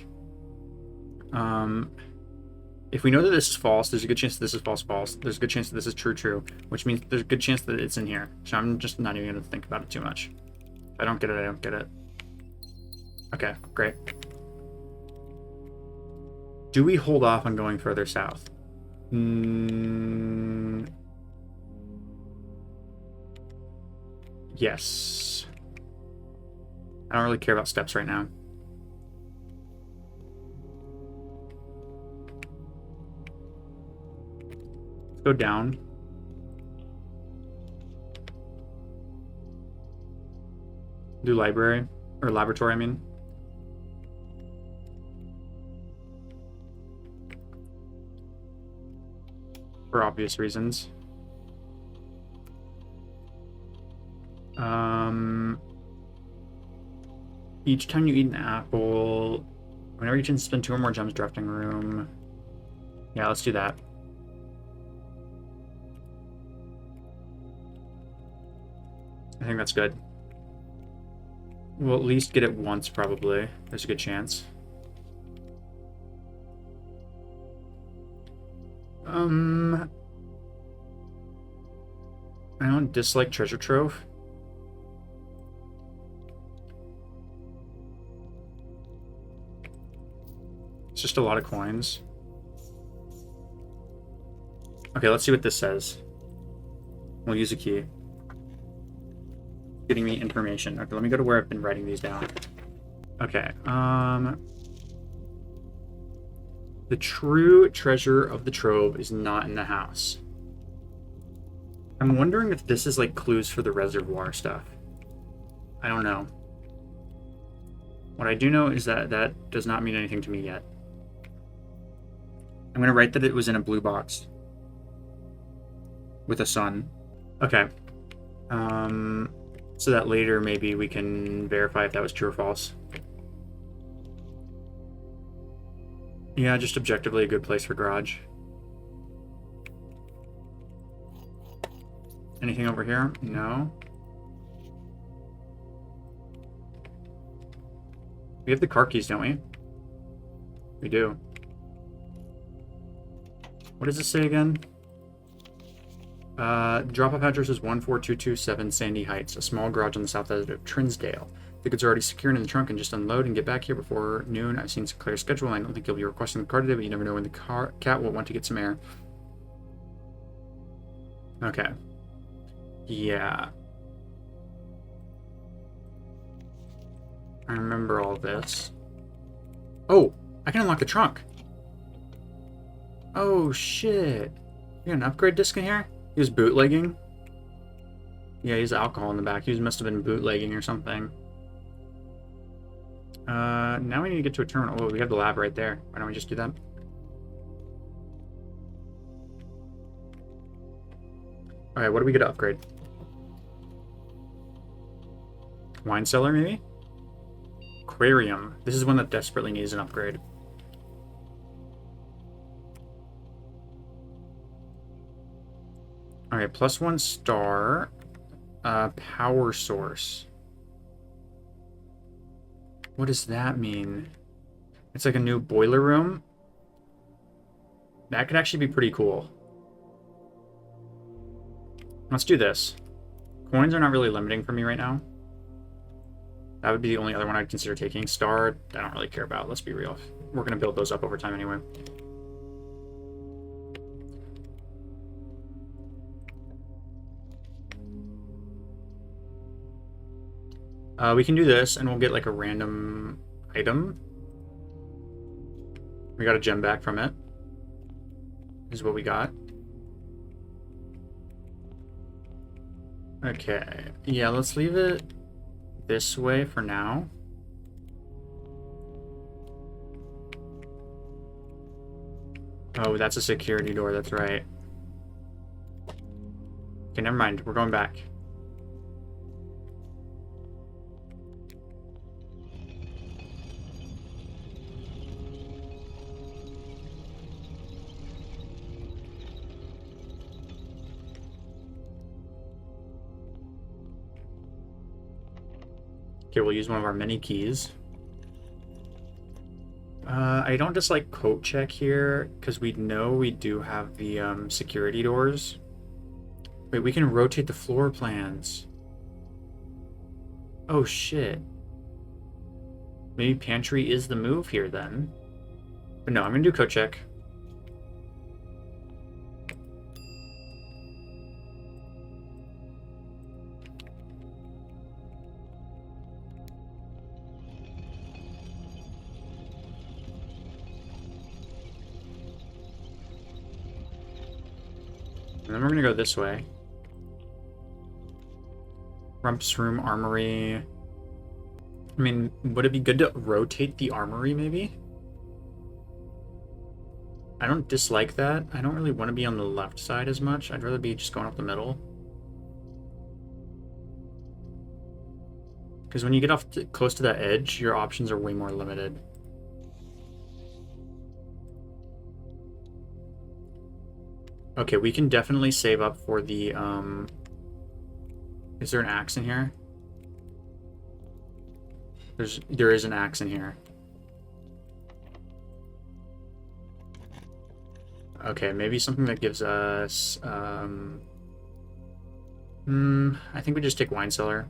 If we know that this is false, there's a good chance that this is false, false. There's a good chance that this is true, true, which means there's a good chance that it's in here. So I'm just not even going to think about it too much. If I don't get it, I don't get it. Okay, great. Do we hold off on going further south? Yes. I don't really care about steps right now. Let's go down. Do library, or laboratory, I mean. For obvious reasons. Each time you eat an apple, whenever you can spend 2 or more gems drafting room. Yeah, let's do that. I think that's good. We'll at least get it once, probably. There's a good chance. I don't dislike treasure trove. It's just a lot of coins. Okay, let's see what this says. We'll use a key. Getting me information. Okay, let me go to where I've been writing these down. Okay, the true treasure of the trove is not in the house. I'm wondering if this is like clues for the reservoir stuff. I don't know. What I do know is that that does not mean anything to me yet. I'm going to write that it was in a blue box with a sun. Okay. So that later maybe we can verify if that was true or false. Yeah, just objectively a good place for garage. Anything over here? No. We have the car keys, don't we? We do. What does this say again? Drop-off address is 14227 Sandy Heights, a small garage on the south end of Trinsdale. The goods are already secured in the trunk and just unload and get back here before noon. I've seen Sinclair's schedule, and I don't think you'll be requesting the car today, but you never know when the cat will want to get some air. Okay. Yeah. I remember all this. Oh, I can unlock the trunk. Oh, shit. You got an upgrade disc in here? He was bootlegging? Yeah, he's alcohol in the back. He must have been bootlegging or something. Now we need to get to a terminal. Oh, we have the lab right there. Why don't we just do that? Alright, what do we get to upgrade? Wine cellar, maybe? Aquarium. This is one that desperately needs an upgrade. Alright, +1 star. Power source. What does that mean? It's like a new boiler room? That could actually be pretty cool. Let's do this. Coins are not really limiting for me right now. That would be the only other one I'd consider taking. Star, I don't really care about, let's be real. We're going to build those up over time anyway. We can do this, and we'll get like a random item. We got a gem back from it. Is what we got. Okay. Yeah, let's leave it this way for now. Oh, that's a security door, that's right. Okay, never mind. We're going back. Okay, we'll use one of our many keys. I don't dislike coat check here, because we know we do have the security doors. Wait, we can rotate the floor plans. Oh, shit. Maybe pantry is the move here, then. But no, I'm going to do coat check. And then we're going to go this way. Rump's room, armory. I mean, would it be good to rotate the armory, maybe? I don't dislike that. I don't really want to be on the left side as much. I'd rather be just going up the middle. Because when you get close to that edge, your options are way more limited. Okay, we can definitely save up for the, Is there an axe in here? There is an axe in here. Okay, maybe something that gives us, I think we just take wine cellar.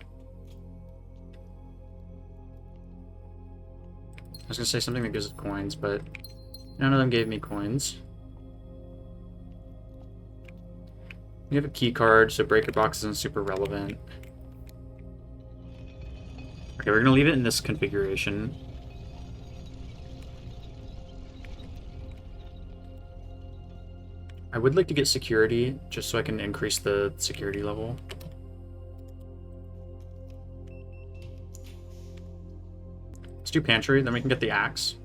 I was gonna say something that gives us coins, but none of them gave me coins. We have a key card, so breaker box isn't super relevant. Okay, we're gonna leave it in this configuration. I would like to get security, just so I can increase the security level. Let's do pantry, then we can get the axe.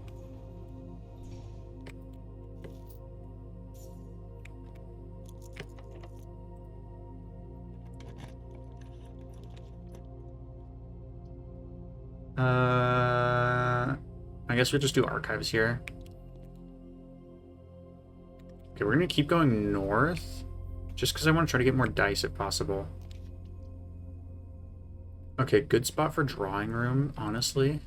I guess we'll just do archives here. Okay, we're gonna keep going north, just because I want to try to get more dice if possible. Okay, good spot for drawing room, honestly.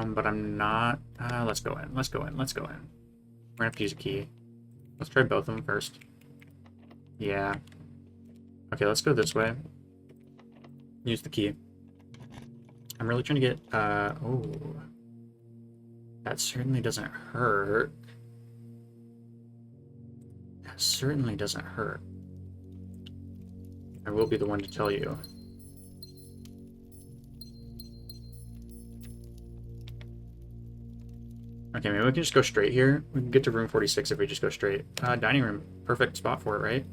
But I'm not... let's go in, let's go in, let's go in. We're gonna have to use a key. Let's try both of them first. Yeah. Okay, let's go this way. Use the key. I'm really trying to get... oh. That certainly doesn't hurt. That certainly doesn't hurt. I will be the one to tell you. Okay, maybe we can just go straight here. We can get to room 46 if we just go straight. Dining room. Perfect spot for it, right?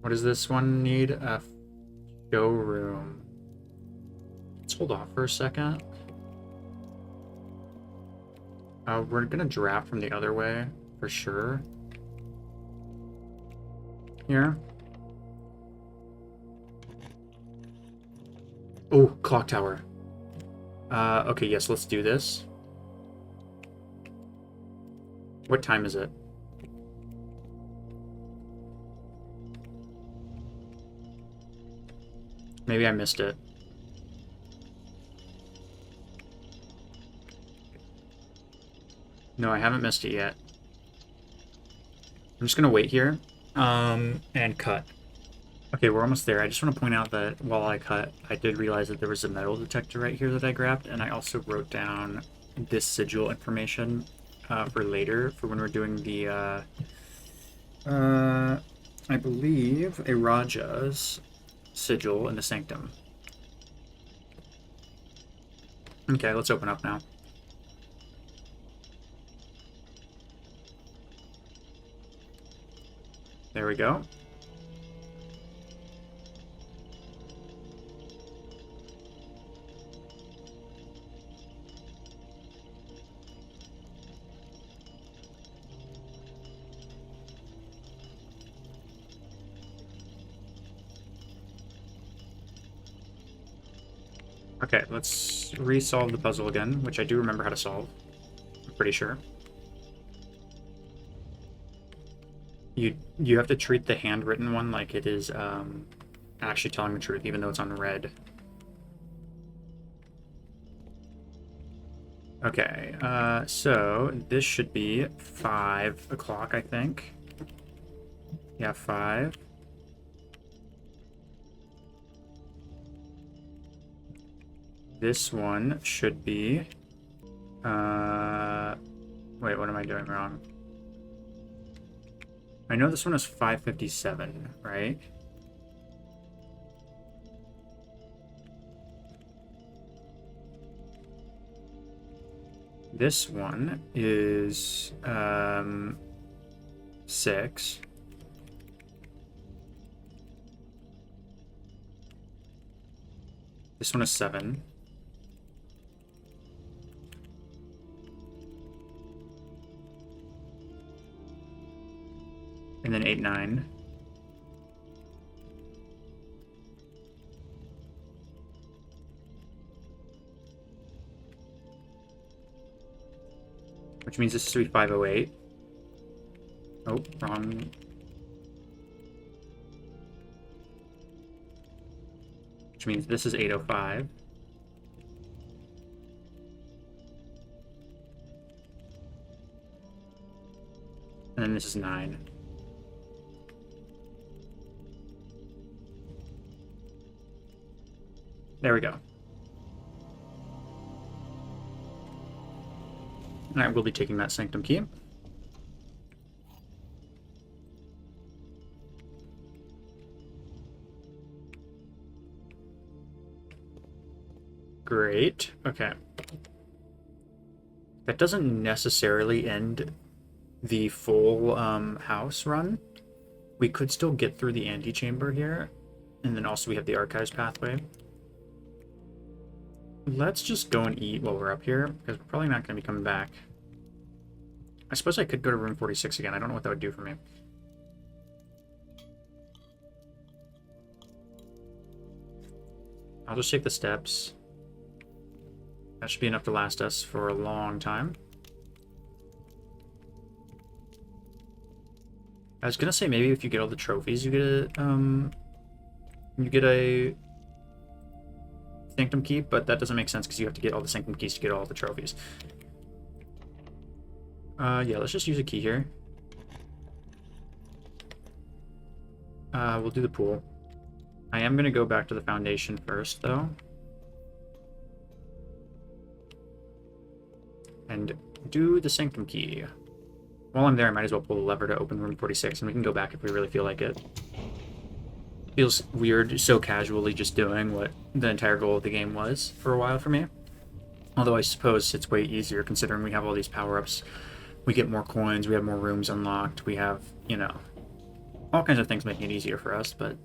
What does this one need? A showroom. Let's hold off for a second. We're gonna draft from the other way, for sure. Here. Oh, clock tower. Okay, yes, let's do this. What time is it? Maybe I missed it. No, I haven't missed it yet. I'm just gonna wait here, and cut. Okay, we're almost there. I just want to point out that while I cut, I did realize that there was a metal detector right here that I grabbed, and I also wrote down this sigil information for later, for when we're doing the, I believe, a Raja's sigil in the sanctum. Okay, let's open up now. There we go. Okay, let's re-solve the puzzle again, which I do remember how to solve. I'm pretty sure. You have to treat the handwritten one like it is actually telling the truth, even though it's on red. Okay, so this should be 5 o'clock, I think. Yeah, 5. This one should be... wait, what am I doing wrong? I know this one is 5:57, right? This one is 6. This one is 7. And then 8, 9. Which means this is 508. Oh, wrong. Which means this is 805. And then this is 9. There we go. And I will be taking that sanctum key. Great. Okay. That doesn't necessarily end the full house run, we could still get through the antechamber here, and then also we have the archives pathway. Let's just go and eat while we're up here, because we're probably not going to be coming back. I suppose I could go to room 46 again. I don't know what that would do for me. I'll just take the steps. That should be enough to last us for a long time. I was gonna say maybe if you get all the trophies, you get a Sanctum Key, but that doesn't make sense because you have to get all the Sanctum Keys to get all the trophies. Yeah, let's just use a key here. We'll do the pool. I am gonna go back to the foundation first, though. And do the Sanctum Key. While I'm there, I might as well pull the lever to open room 46, and we can go back if we really feel like it. Feels weird so casually just doing what the entire goal of the game was for a while for me. Although I suppose it's way easier considering we have all these power-ups. We get more coins, we have more rooms unlocked, we have, you know, all kinds of things making it easier for us, but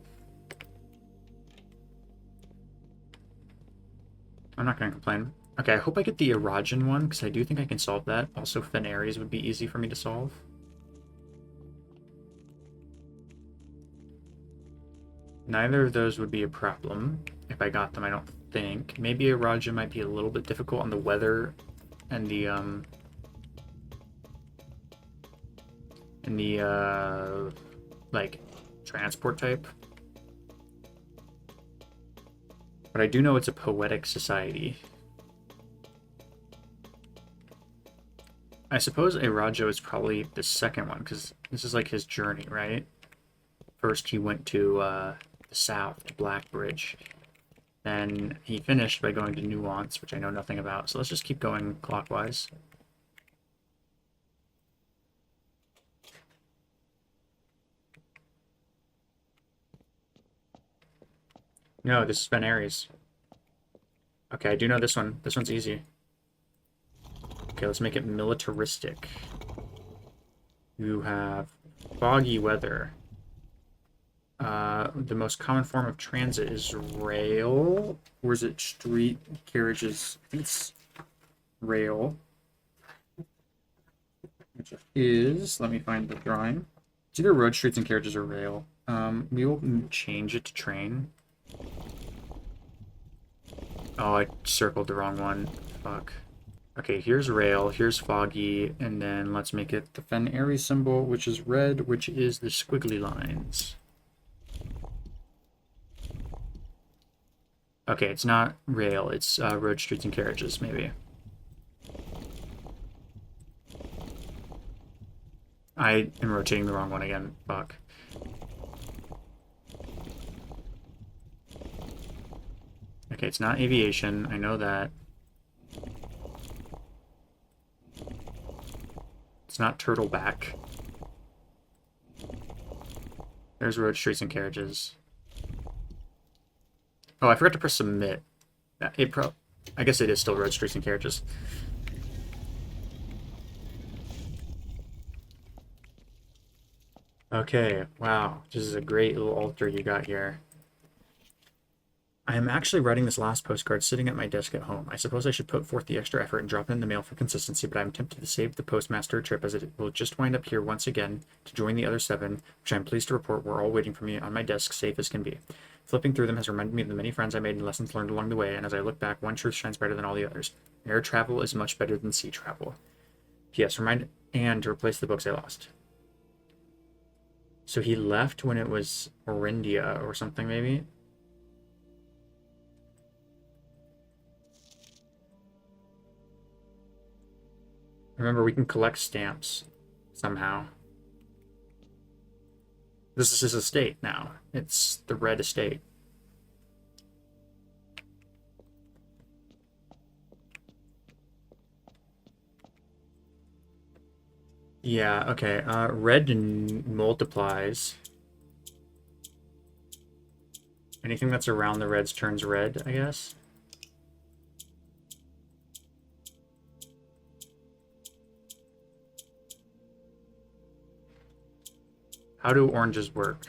I'm not going to complain. Okay, I hope I get the Erogen one, because I do think I can solve that. Also, Fenaries would be easy for me to solve. Neither of those would be a problem if I got them, I don't think. Maybe Erogen might be a little bit difficult on the weather and the, like, transport type. But I do know it's a poetic society. I suppose Arajo is probably the second one, because this is like his journey, right? First he went to the south, to Blackbridge. Then he finished by going to Nuance, which I know nothing about. So let's just keep going clockwise. No, this is Fenaries. Okay, I do know this one. This one's easy. Okay, let's make it militaristic. You have foggy weather. The most common form of transit is rail. Or is it street carriages? I think it's rail. Which is, let me find the drawing. It's either road, streets, and carriages or rail. We will change it to train. Oh, I circled the wrong one. Fuck. Okay, here's rail, here's foggy, and then let's make it the Fenary symbol, which is red, which is the squiggly lines. Okay, it's not rail, it's road, streets, and carriages, maybe. I am rotating the wrong one again. Fuck. Okay, it's not aviation, I know that. It's not turtleback. There's road, streets, and carriages. Oh, I forgot to press submit. I guess it is still road, streets, and carriages. Okay, wow. This is a great little altar you got here. I am actually writing this last postcard sitting at my desk at home. I suppose I should put forth the extra effort and drop it in the mail for consistency, but I am tempted to save the postmaster a trip as it will just wind up here once again to join the other 7, which I am pleased to report were all waiting for me on my desk, safe as can be. Flipping through them has reminded me of the many friends I made and lessons learned along the way, and as I look back, one truth shines brighter than all the others. Air travel is much better than sea travel. P.S. Remind Anne to replace the books I lost. So he left when it was Orindia or something, maybe? Remember, we can collect stamps somehow. This is his estate now. It's the red estate. Yeah, okay. Red multiplies. Anything that's around the reds turns red, I guess. How do oranges work?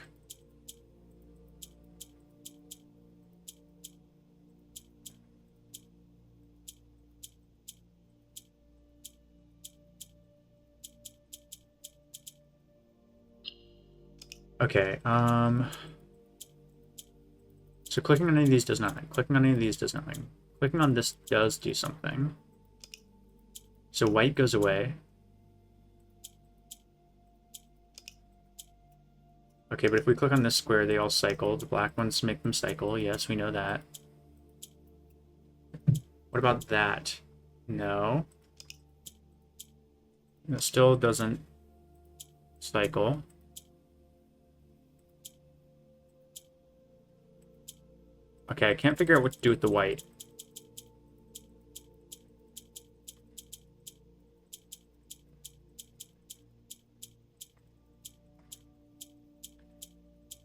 Okay, so clicking on any of these does nothing. Clicking on any of these does nothing. Clicking on this does do something. So white goes away. Okay, but if we click on this square, they all cycle. The black ones make them cycle. Yes, we know that. What about that? No. It still doesn't cycle. Okay, I can't figure out what to do with the white.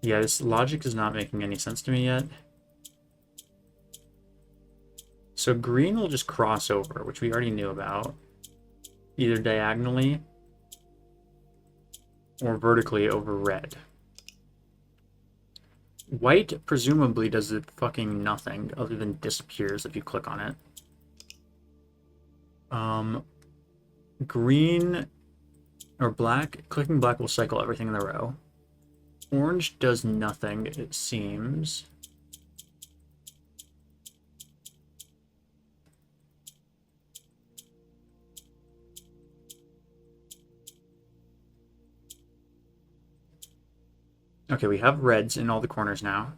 Yeah, this logic is not making any sense to me yet. So green will just cross over, which we already knew about. Either diagonally or vertically over red. White presumably does it fucking nothing other than disappears if you click on it. Green or black, clicking black will cycle everything in the row. Orange does nothing, it seems. Okay, we have reds in all the corners now.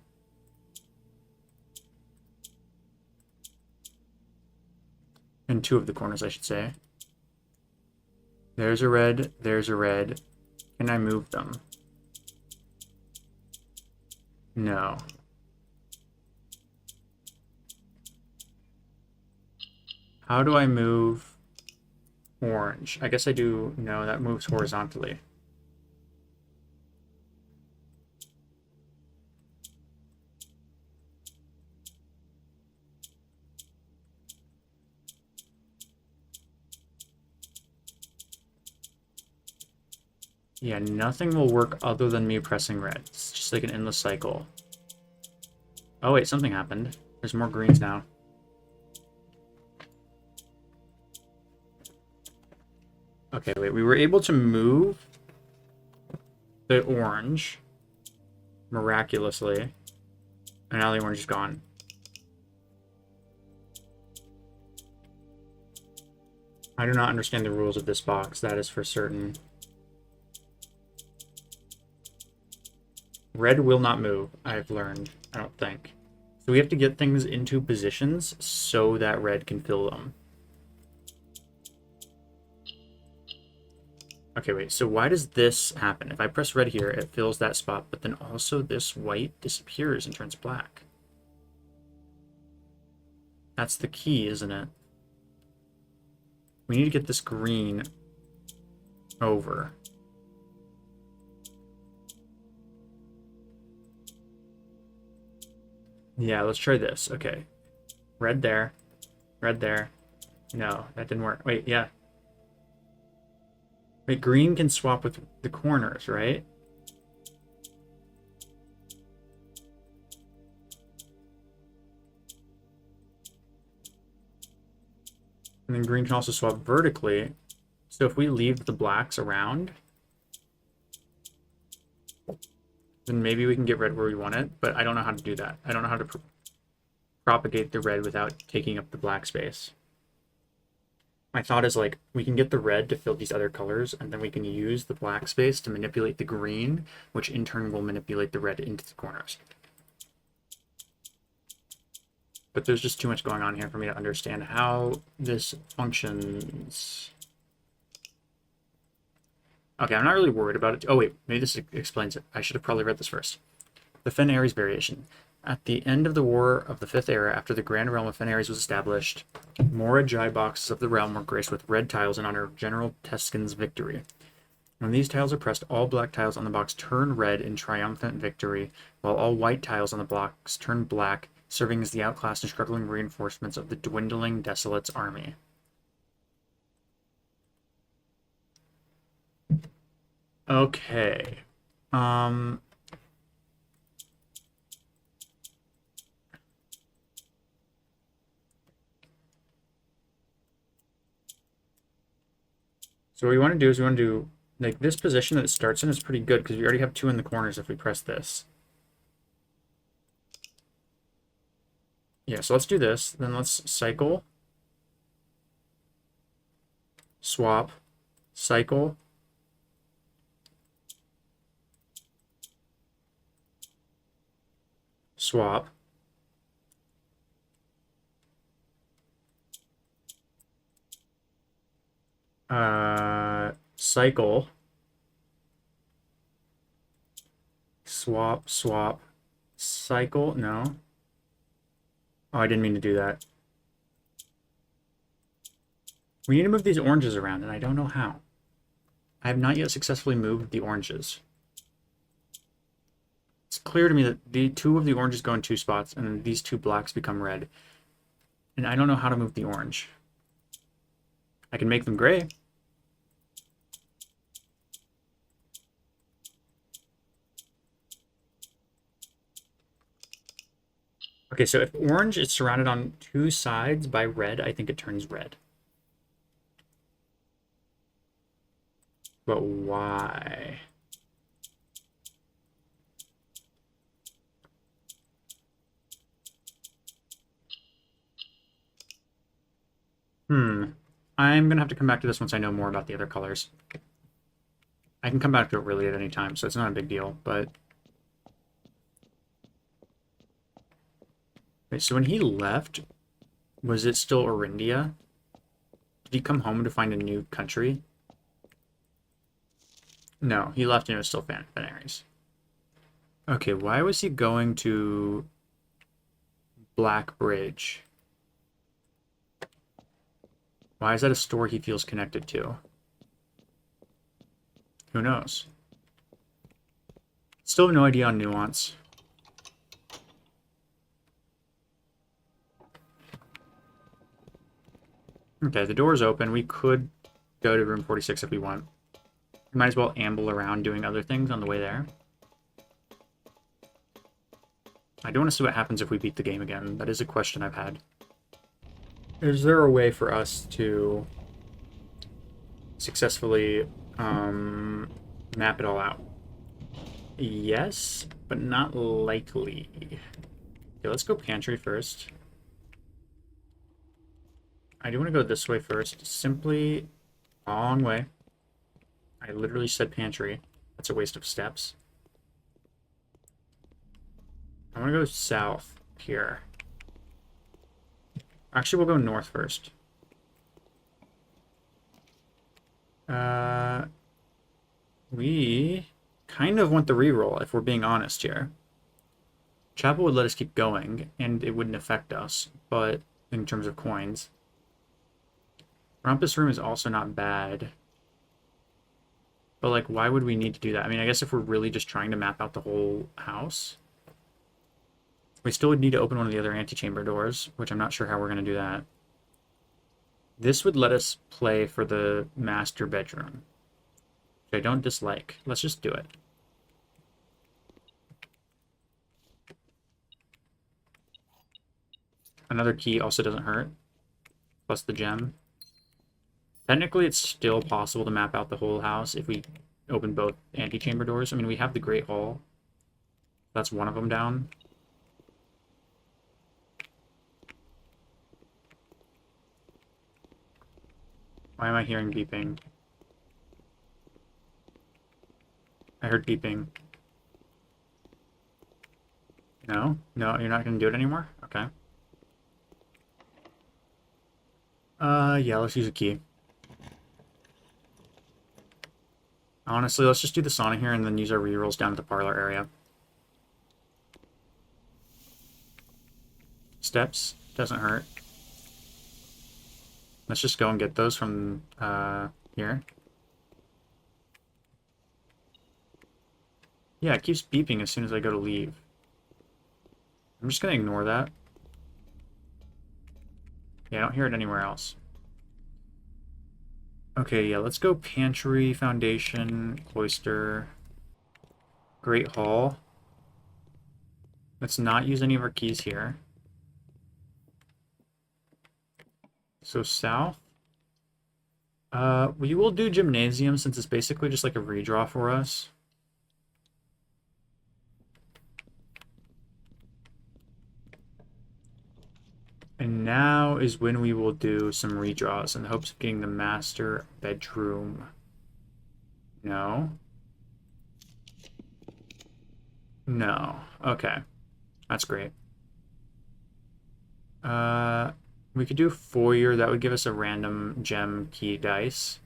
In two of the corners, I should say. There's a red, there's a red. Can I move them? No. How do I move orange? I guess I do. No, that moves horizontally. Yeah, nothing will work other than me pressing red. It's just like an endless cycle. Oh wait, something happened. There's more greens now. Okay, wait, we were able to move the orange miraculously, and now the orange is gone. I do not understand the rules of this box, that is for certain. Red will not move, I've learned, I don't think. So we have to get things into positions so that red can fill them. Okay, wait, so why does this happen? If I press red here, it fills that spot, but then also this white disappears and turns black. That's the key, isn't it? We need to get this green over. Yeah, let's try this. Okay. Red there. Red there. No, that didn't work. Wait, yeah. Wait, green can swap with the corners, right? And then green can also swap vertically. So if we leave the blacks around, then maybe we can get red where we want it, but I don't know how to do that. I don't know how to propagate the red without taking up the black space. My thought is like, we can get the red to fill these other colors, and then we can use the black space to manipulate the green, which in turn will manipulate the red into the corners. But there's just too much going on here for me to understand how this functions. Okay, I'm not really worried about it. Oh wait, maybe this explains it. I should have probably read this first. The Fen Ares variation. At the end of the War of the Fifth Era, after the Grand Realm of Fen Ares was established, more Ajai boxes of the realm were graced with red tiles in honor of General Teskin's victory. When these tiles are pressed, all black tiles on the box turn red in triumphant victory, while all white tiles on the box turn black, serving as the outclassed and struggling reinforcements of the dwindling Desolate's army. Okay. Um, so what we want to do is we want to do, like, this position that it starts in is pretty good because we already have two in the corners if we press this. Yeah, so let's do this. Then let's cycle, swap, cycle, swap. Cycle, swap, swap, cycle. No. Oh, I didn't mean to do that. We need to move these oranges around, and I don't know how. I have not yet successfully moved the oranges. It's clear to me that the two of the oranges go in two spots, and then these two blacks become red. And I don't know how to move the orange. I can make them gray. Okay, so if orange is surrounded on two sides by red, I think it turns red. But why? I'm gonna have to come back to this once I know more about the other colors. I can come back to it really at any time, so it's not a big deal, but... Wait, so when he left, was it still Orindia? Did he come home to find a new country? No, he left and it was still Venaries. Okay, why was he going to Black Bridge? Why is that a store he feels connected to? Who knows? Still have no idea on nuance. Okay, the door's open. We could go to room 46 if we want. We might as well amble around doing other things on the way there. I do want to see what happens if we beat the game again. That is a question I've had. Is there a way for us to successfully map it all out? Yes, but not likely. Okay, let's go pantry first. I do want to go this way first. Simply wrong way. I literally said pantry. That's a waste of steps. I want to go south here. Actually, we'll go north first. We kind of want the reroll, if we're being honest here. Chapel would let us keep going, and it wouldn't affect us, but in terms of coins. Rumpus Room is also not bad. But, like, why would we need to do that? I mean, I guess if we're really just trying to map out the whole house, we still would need to open one of the other antechamber doors, which I'm not sure how we're going to do that. This would let us play for the master bedroom, which I don't dislike. Let's just do it. Another key also doesn't hurt, plus the gem. Technically, it's still possible to map out the whole house if we open both antechamber doors. I mean, we have the Great Hall. That's one of them down. Why am I hearing beeping? I heard beeping. No? No, you're not going to do it anymore? Okay. Yeah, let's use a key. Honestly, let's just do the sauna here and then use our rerolls down at the parlor area. Steps. Doesn't hurt. Let's just go and get those from here. Yeah, it keeps beeping as soon as I go to leave. I'm just going to ignore that. Yeah, I don't hear it anywhere else. Okay, yeah, let's go pantry, foundation, cloister. Great Hall. Let's not use any of our keys here. So south. We will do Gymnasium since it's basically just like a redraw for us. And now is when we will do some redraws in the hopes of getting the master bedroom. No. No. Okay. That's great. We could do foyer. That would give us a random gem key dice.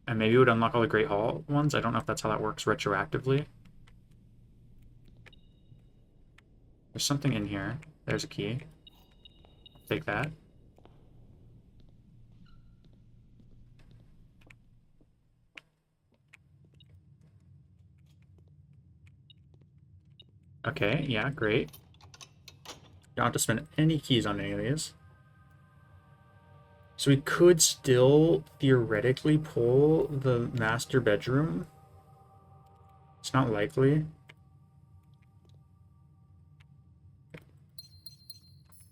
And maybe it would unlock all the Great Hall ones. I don't know if that's how that works retroactively. There's something in here. There's a key. Take that. Okay, yeah, great. Don't have to spend any keys on any of these. So we could still theoretically pull the master bedroom. It's not likely.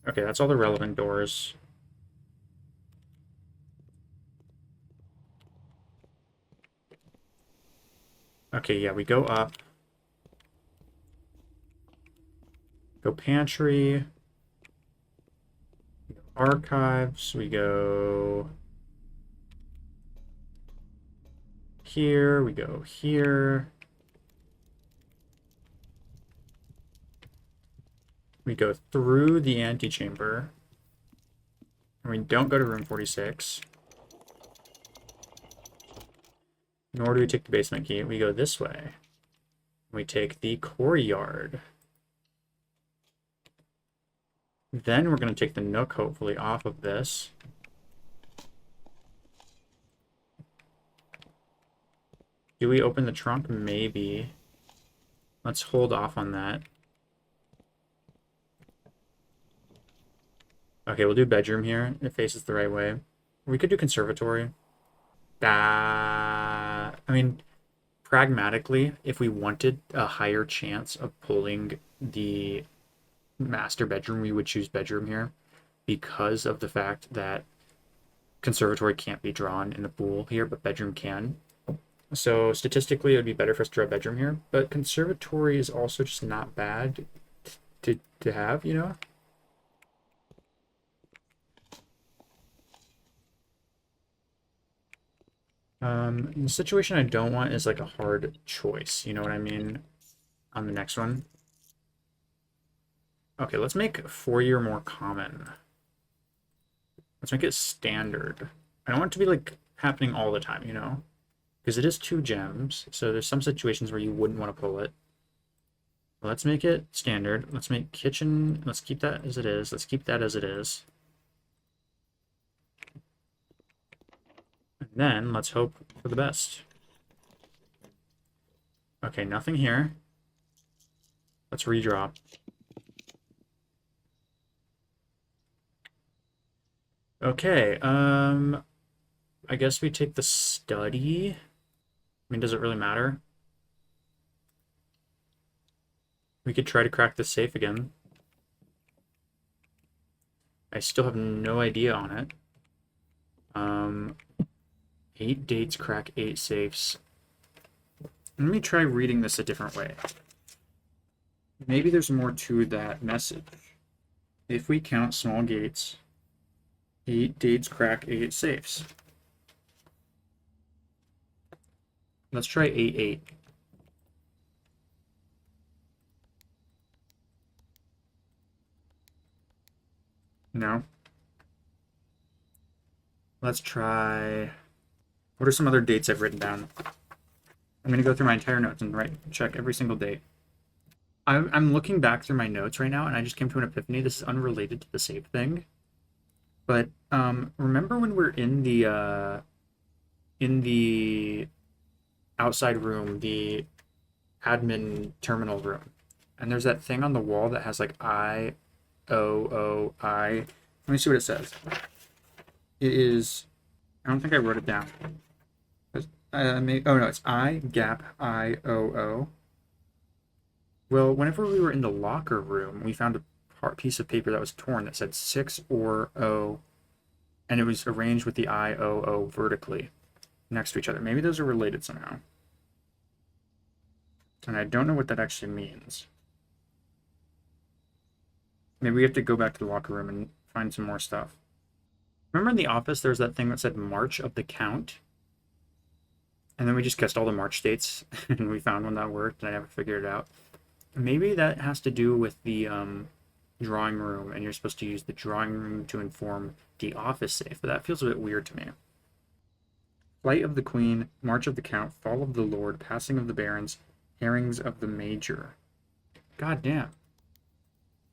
Okay, that's all the relevant doors. Okay, yeah, we go up. Go pantry. Archives. We go here. We go here. We go through the antechamber. And we don't go to room 46. Nor do we take the basement key. We go this way. We take the courtyard. Then we're going to take the nook, hopefully, off of this. Do we open the trunk? Maybe. Let's hold off on that. Okay, we'll do bedroom here. It faces the right way. We could do conservatory. I mean, pragmatically, if we wanted a higher chance of pulling the master bedroom, we would choose bedroom here because of the fact that conservatory can't be drawn in the pool here, but bedroom can. So statistically, it would be better for us to draw bedroom here, but conservatory is also just not bad to have, you know? The situation I don't want is like a hard choice, you know what I mean? On the next one. Okay, let's make foyer more common. Let's make it standard. I don't want it to be like happening all the time, you know? Because it is 2 gems, so there's some situations where you wouldn't want to pull it. Let's make it standard. Let's make kitchen, let's keep that as it is. Let's keep that as it is. And then let's hope for the best. Okay, nothing here. Let's redraw. Okay, I guess we take the study. I mean, does it really matter? We could try to crack the safe again. I still have no idea on it. 8 dates, crack 8 safes. Let me try reading this a different way. Maybe there's more to that message. If we count small gates, 8 dates, crack 8 safes. Let's try 8, 8. No. Let's try... What are some other dates I've written down? I'm going to go through my entire notes and check every single date. I'm looking back through my notes right now, and I just came to an epiphany. This is unrelated to the save thing. But remember when we're in the outside room, the admin terminal room, and there's that thing on the wall that has like I, O, I. Let me see what it says. It is... I don't think I wrote it down. Oh no, it's I, gap, I-O-O. Well, whenever we were in the locker room, we found a piece of paper that was torn that said 6 or O, and it was arranged with the I-O-O vertically next to each other. Maybe those are related somehow. And I don't know what that actually means. Maybe we have to go back to the locker room and find some more stuff. Remember in the office, there was that thing that said March of the Count? And then we just guessed all the March dates, and we found one that worked, and I never figured it out. Maybe that has to do with the drawing room, and you're supposed to use the drawing room to inform the office safe, but that feels a bit weird to me. Flight of the Queen, March of the Count, Fall of the Lord, Passing of the Barons, Herrings of the Major. God damn.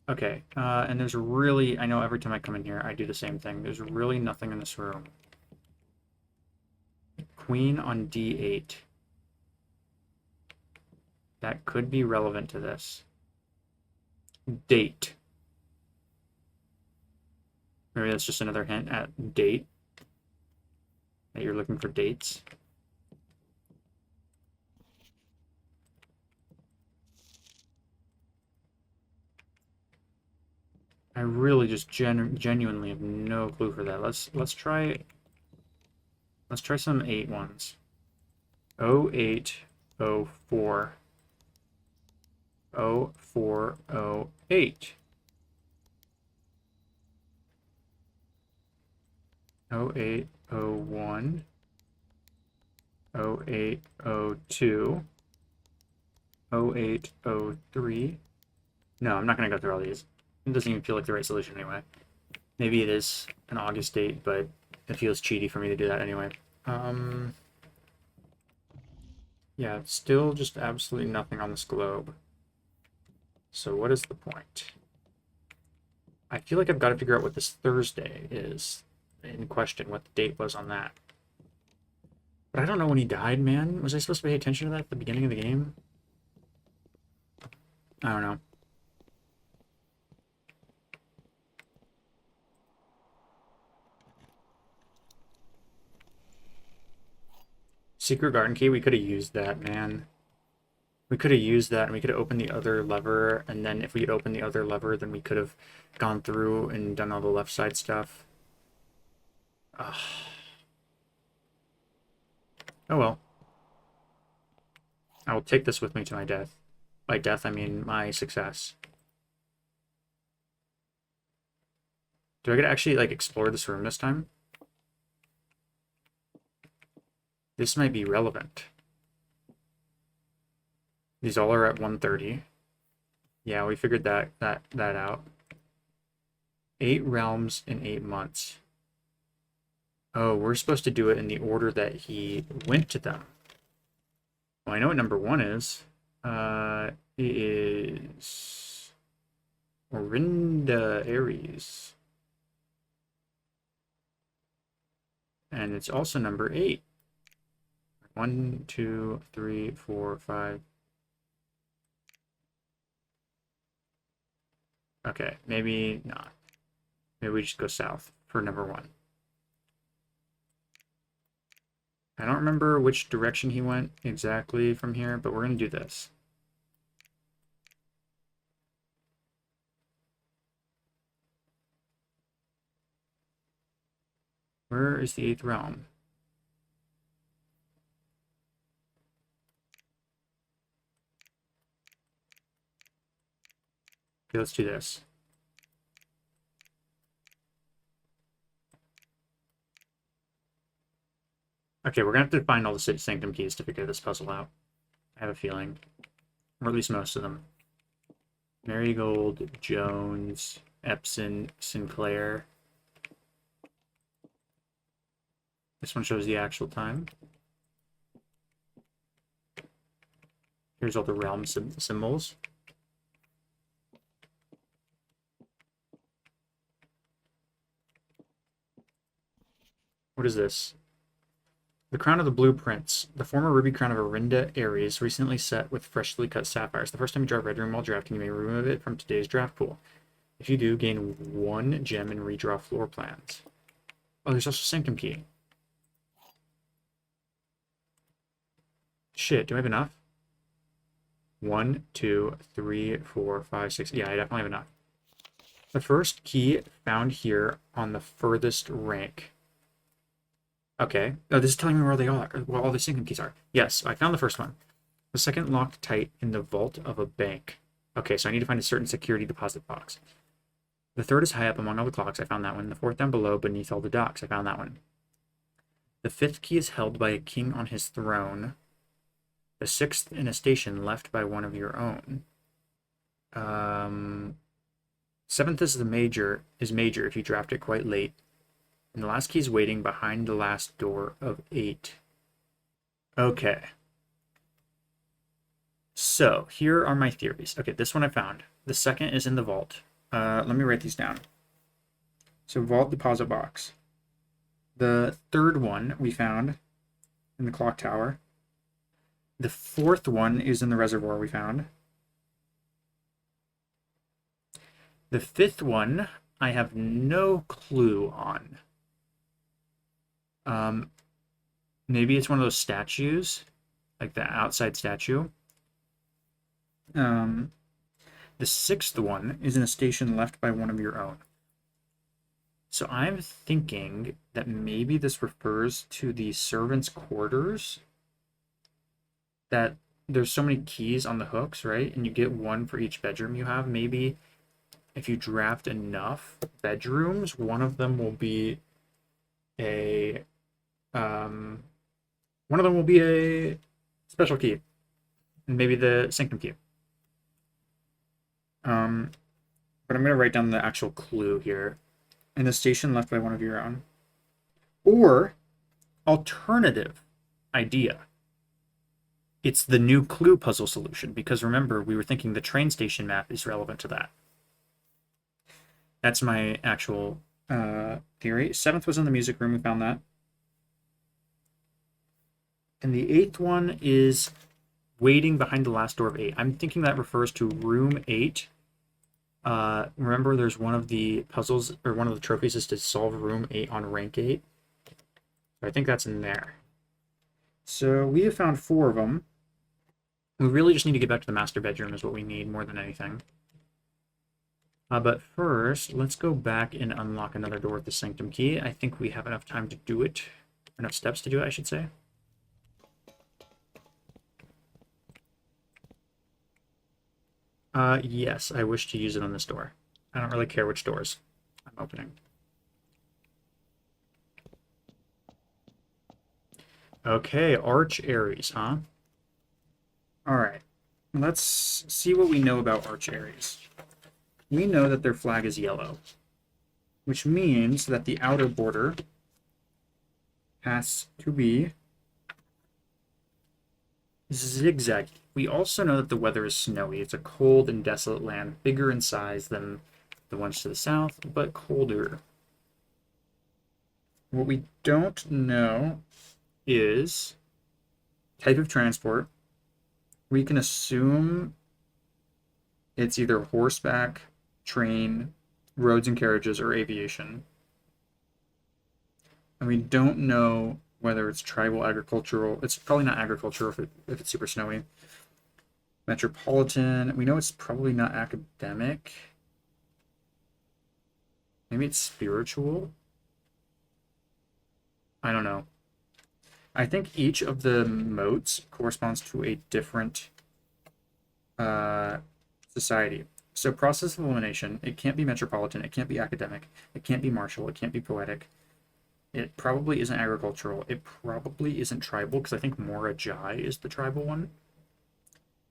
Okay, and there's really, I know every time I come in here, I do the same thing. There's really nothing in this room. Queen on D8. That could be relevant to this. Date. Maybe that's just another hint at date. That you're looking for dates. I really just genuinely have no clue for that. Let's try some 8 ones. 08, 04, 04, 08. 08, 01, 08, 02, 08, 03. No, I'm not going to go through all these. It doesn't even feel like the right solution anyway. Maybe it is an August date, but it feels cheaty for me to do that anyway. Yeah, it's still just absolutely nothing on this globe. So what is the point? I feel like I've got to figure out what this Thursday is in question, what the date was on that. But I don't know when he died, man. Was I supposed to pay attention to that at the beginning of the game? I don't know. Secret garden key, we could have used that, man. We could have used that and we could have opened the other lever, and then if we had opened the other lever, then we could have gone through and done all the left side stuff. Ugh. Oh well. I will take this with me to my death. By death, I mean my success. Do I get to actually, like, explore this room this time? This might be relevant. These all are at 130. Yeah, we figured that out. 8 realms in 8 months. Oh, we're supposed to do it in the order that he went to them. Well, I know what number 1 is. It is Orinda Aries. And it's also number 8. 1, 2, 3, 4, 5. Okay, maybe not. Maybe we just go south for number 1. I don't remember which direction he went exactly from here, but we're going to do this. Where is the 8th realm? Okay, let's do this. Okay, we're going to have to find all the Sanctum keys to figure this puzzle out. I have a feeling. Or at least most of them. Marigold, Jones, Epson, Sinclair. This one shows the actual time. Here's all the realm symbols. What is this? The crown of the blueprints. The former ruby crown of Orinda Aries, recently set with freshly cut sapphires. The first time you draw a red room while drafting, you may remove it from today's draft pool. If you do, gain 1 gem and redraw floor plans. Oh, there's also Sanctum key. Shit, do I have enough? 1, 2, 3, 4, 5, 6. Yeah, I definitely have enough. The first key found here on the furthest rank. Okay. Oh, this is telling me where they are. Well, all the sinking keys are. Yes, I found the first one. The second locked tight in the vault of a bank. Okay, so I need to find a certain security deposit box. The third is high up among all the clocks. I found that one. The fourth down below beneath all the docks. I found that one. The fifth key is held by a king on his throne. The sixth in a station left by one of your own. Seventh is major if you draft it quite late. And the last key is waiting behind the last door of 8. Okay. So here are my theories. Okay, this one I found. The second is in the vault. Let me write these down. So vault deposit box. The third one we found in the clock tower. The fourth one is in the reservoir we found. The fifth one I have no clue on. Maybe it's one of those statues, like the outside statue. The sixth one is in a station left by one of your own. So I'm thinking that maybe this refers to the servants' quarters. That there's so many keys on the hooks, right? And you get one for each bedroom you have. Maybe if you draft enough bedrooms, one of them will be a special key, and maybe the sanctum key. But I'm gonna write down the actual clue here. In the station left by one of your own. Or alternative idea. It's the new clue puzzle solution, because remember, we were thinking the train station map is relevant to that. That's my actual theory. Seventh was in the music room, we found that. And the eighth one is waiting behind the last door of 8. I'm thinking that refers to room 8. Remember, there's one of the puzzles, or one of the trophies is to solve room 8 on rank 8. I think that's in there. So we have found 4 of them. We really just need to get back to the master bedroom is what we need more than anything. But first, let's go back and unlock another door with the sanctum key. I think we have enough time to do it. Enough steps to do it, I should say. Yes, I wish to use it on this door. I don't really care which doors I'm opening. Okay, Arch Ares, huh? Alright, let's see what we know about Arch Ares. We know that their flag is yellow, which means that the outer border has to be zigzag. We also know that the weather is snowy. It's a cold and desolate land, bigger in size than the ones to the south, but colder. What we don't know is type of transport. We can assume it's either horseback, train, roads and carriages, or aviation. And we don't know whether it's tribal, agricultural. It's probably not agricultural if it's super snowy. Metropolitan. We know it's probably not academic. Maybe it's spiritual. I don't know. I think each of the motes corresponds to a different society. So process of elimination, it can't be metropolitan, it can't be academic, it can't be martial, it can't be poetic. It probably isn't agricultural. It probably isn't tribal, because I think Morajai is the tribal one.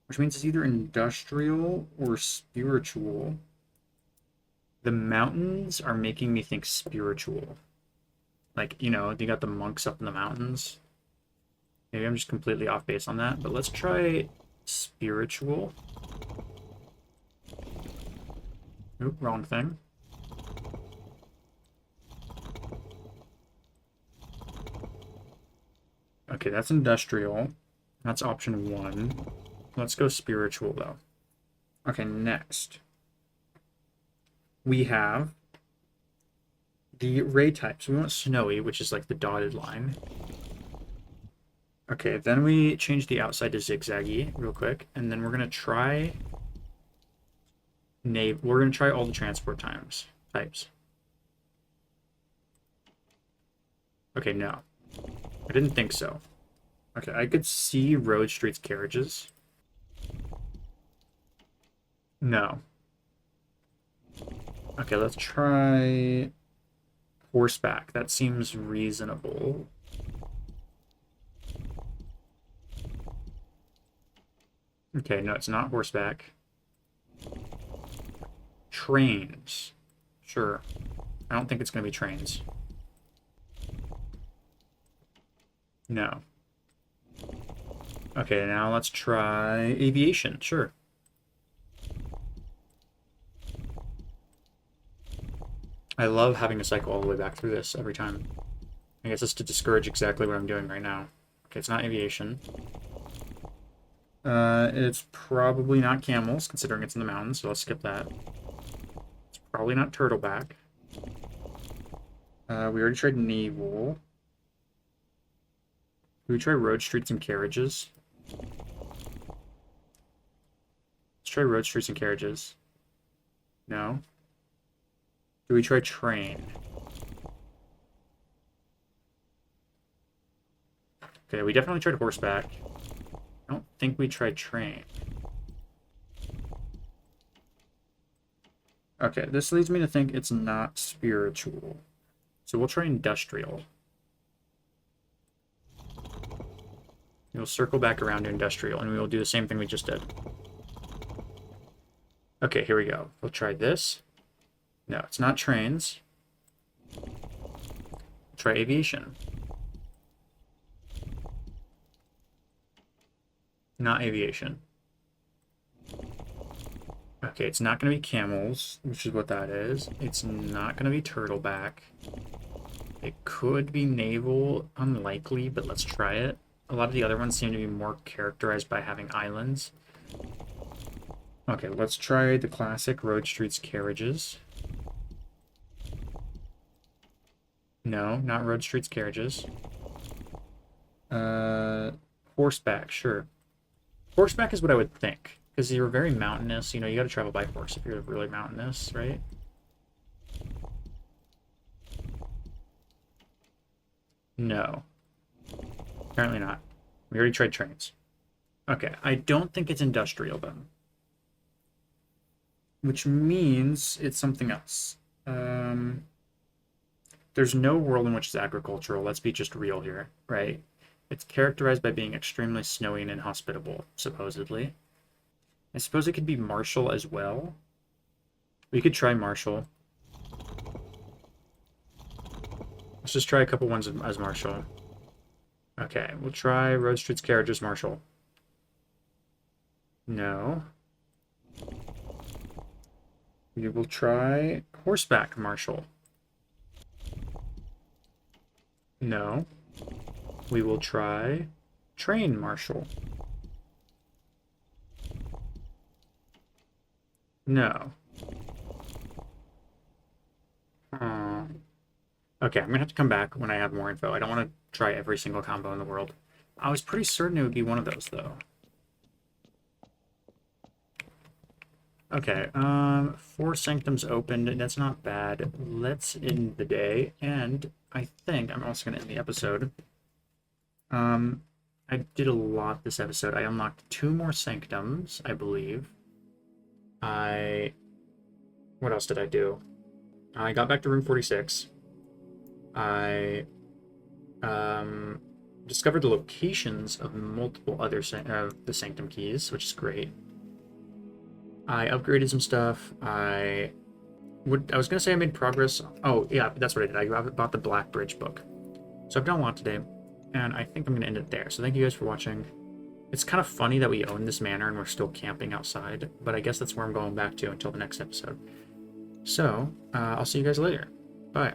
Which means it's either industrial or spiritual. The mountains are making me think spiritual. Like, you know, you got the monks up in the mountains. Maybe I'm just completely off base on that, but let's try spiritual. Oop, wrong thing. Okay, that's industrial. That's option 1. Let's go spiritual, though. Okay, next. We have the ray types. We want snowy, which is like the dotted line. Okay, then we change the outside to zigzaggy real quick, and then we're gonna try we're gonna try all the transport types. Okay, no. I didn't think so. Okay, I could see road, streets, carriages. No. Okay, let's try horseback. That seems reasonable. Okay, no, it's not horseback. Trains. Sure. I don't think it's going to be trains. No. Okay, now let's try aviation. Sure. I love having to cycle all the way back through this every time. I guess it's to discourage exactly what I'm doing right now. Okay, it's not aviation. It's probably not camels, considering it's in the mountains, so let's skip that. It's probably not turtleback. We already tried naval. We try road, streets, and carriages. Let's try road, streets, and carriages. No. Do we try train? Okay, we definitely tried horseback. I don't think we tried train. Okay, this leads me to think it's not spiritual. So we'll try industrial. We'll circle back around to industrial, and we will do the same thing we just did. Okay, here we go. We'll try this. No, it's not trains. We'll try aviation. Not aviation. Okay, it's not going to be camels, which is what that is. It's not going to be turtleback. It could be naval, unlikely, but let's try it. A lot of the other ones seem to be more characterized by having islands. Okay, let's try the classic road, streets, carriages. No, not road, streets, carriages. Horseback, sure. Horseback is what I would think, because you're very mountainous. You know, you got to travel by horse if you're really mountainous, right? No. Apparently not. We already tried trains. Okay, I don't think it's industrial then. Which means it's something else. There's no world in which it's agricultural. Let's be just real here, right? It's characterized by being extremely snowy and inhospitable, supposedly. I suppose it could be martial as well. We could try martial. Let's just try a couple ones as martial. Okay, we'll try road, streets, carriages, martial. No. We will try horseback, martial. No. We will try train, martial. No. Okay, I'm gonna have to come back when I have more info. I don't want to try every single combo in the world. I was pretty certain it would be one of those, though. Okay, 4 sanctums opened. That's not bad. Let's end the day, and I think I'm also gonna end the episode. I did a lot this episode. I unlocked 2 more sanctums, I believe. What else did I do? I got back to room 46. I discovered the locations of multiple other the sanctum keys, which is great. I upgraded some stuff. I was gonna say I made progress. Oh yeah, that's what I did. I bought the Black Bridge book. So I've done a lot today, and I think I'm gonna end it there. So thank you guys for watching. It's kind of funny that we own this manor and we're still camping outside, but I guess that's where I'm going back to until the next episode. So I'll see you guys later. Bye.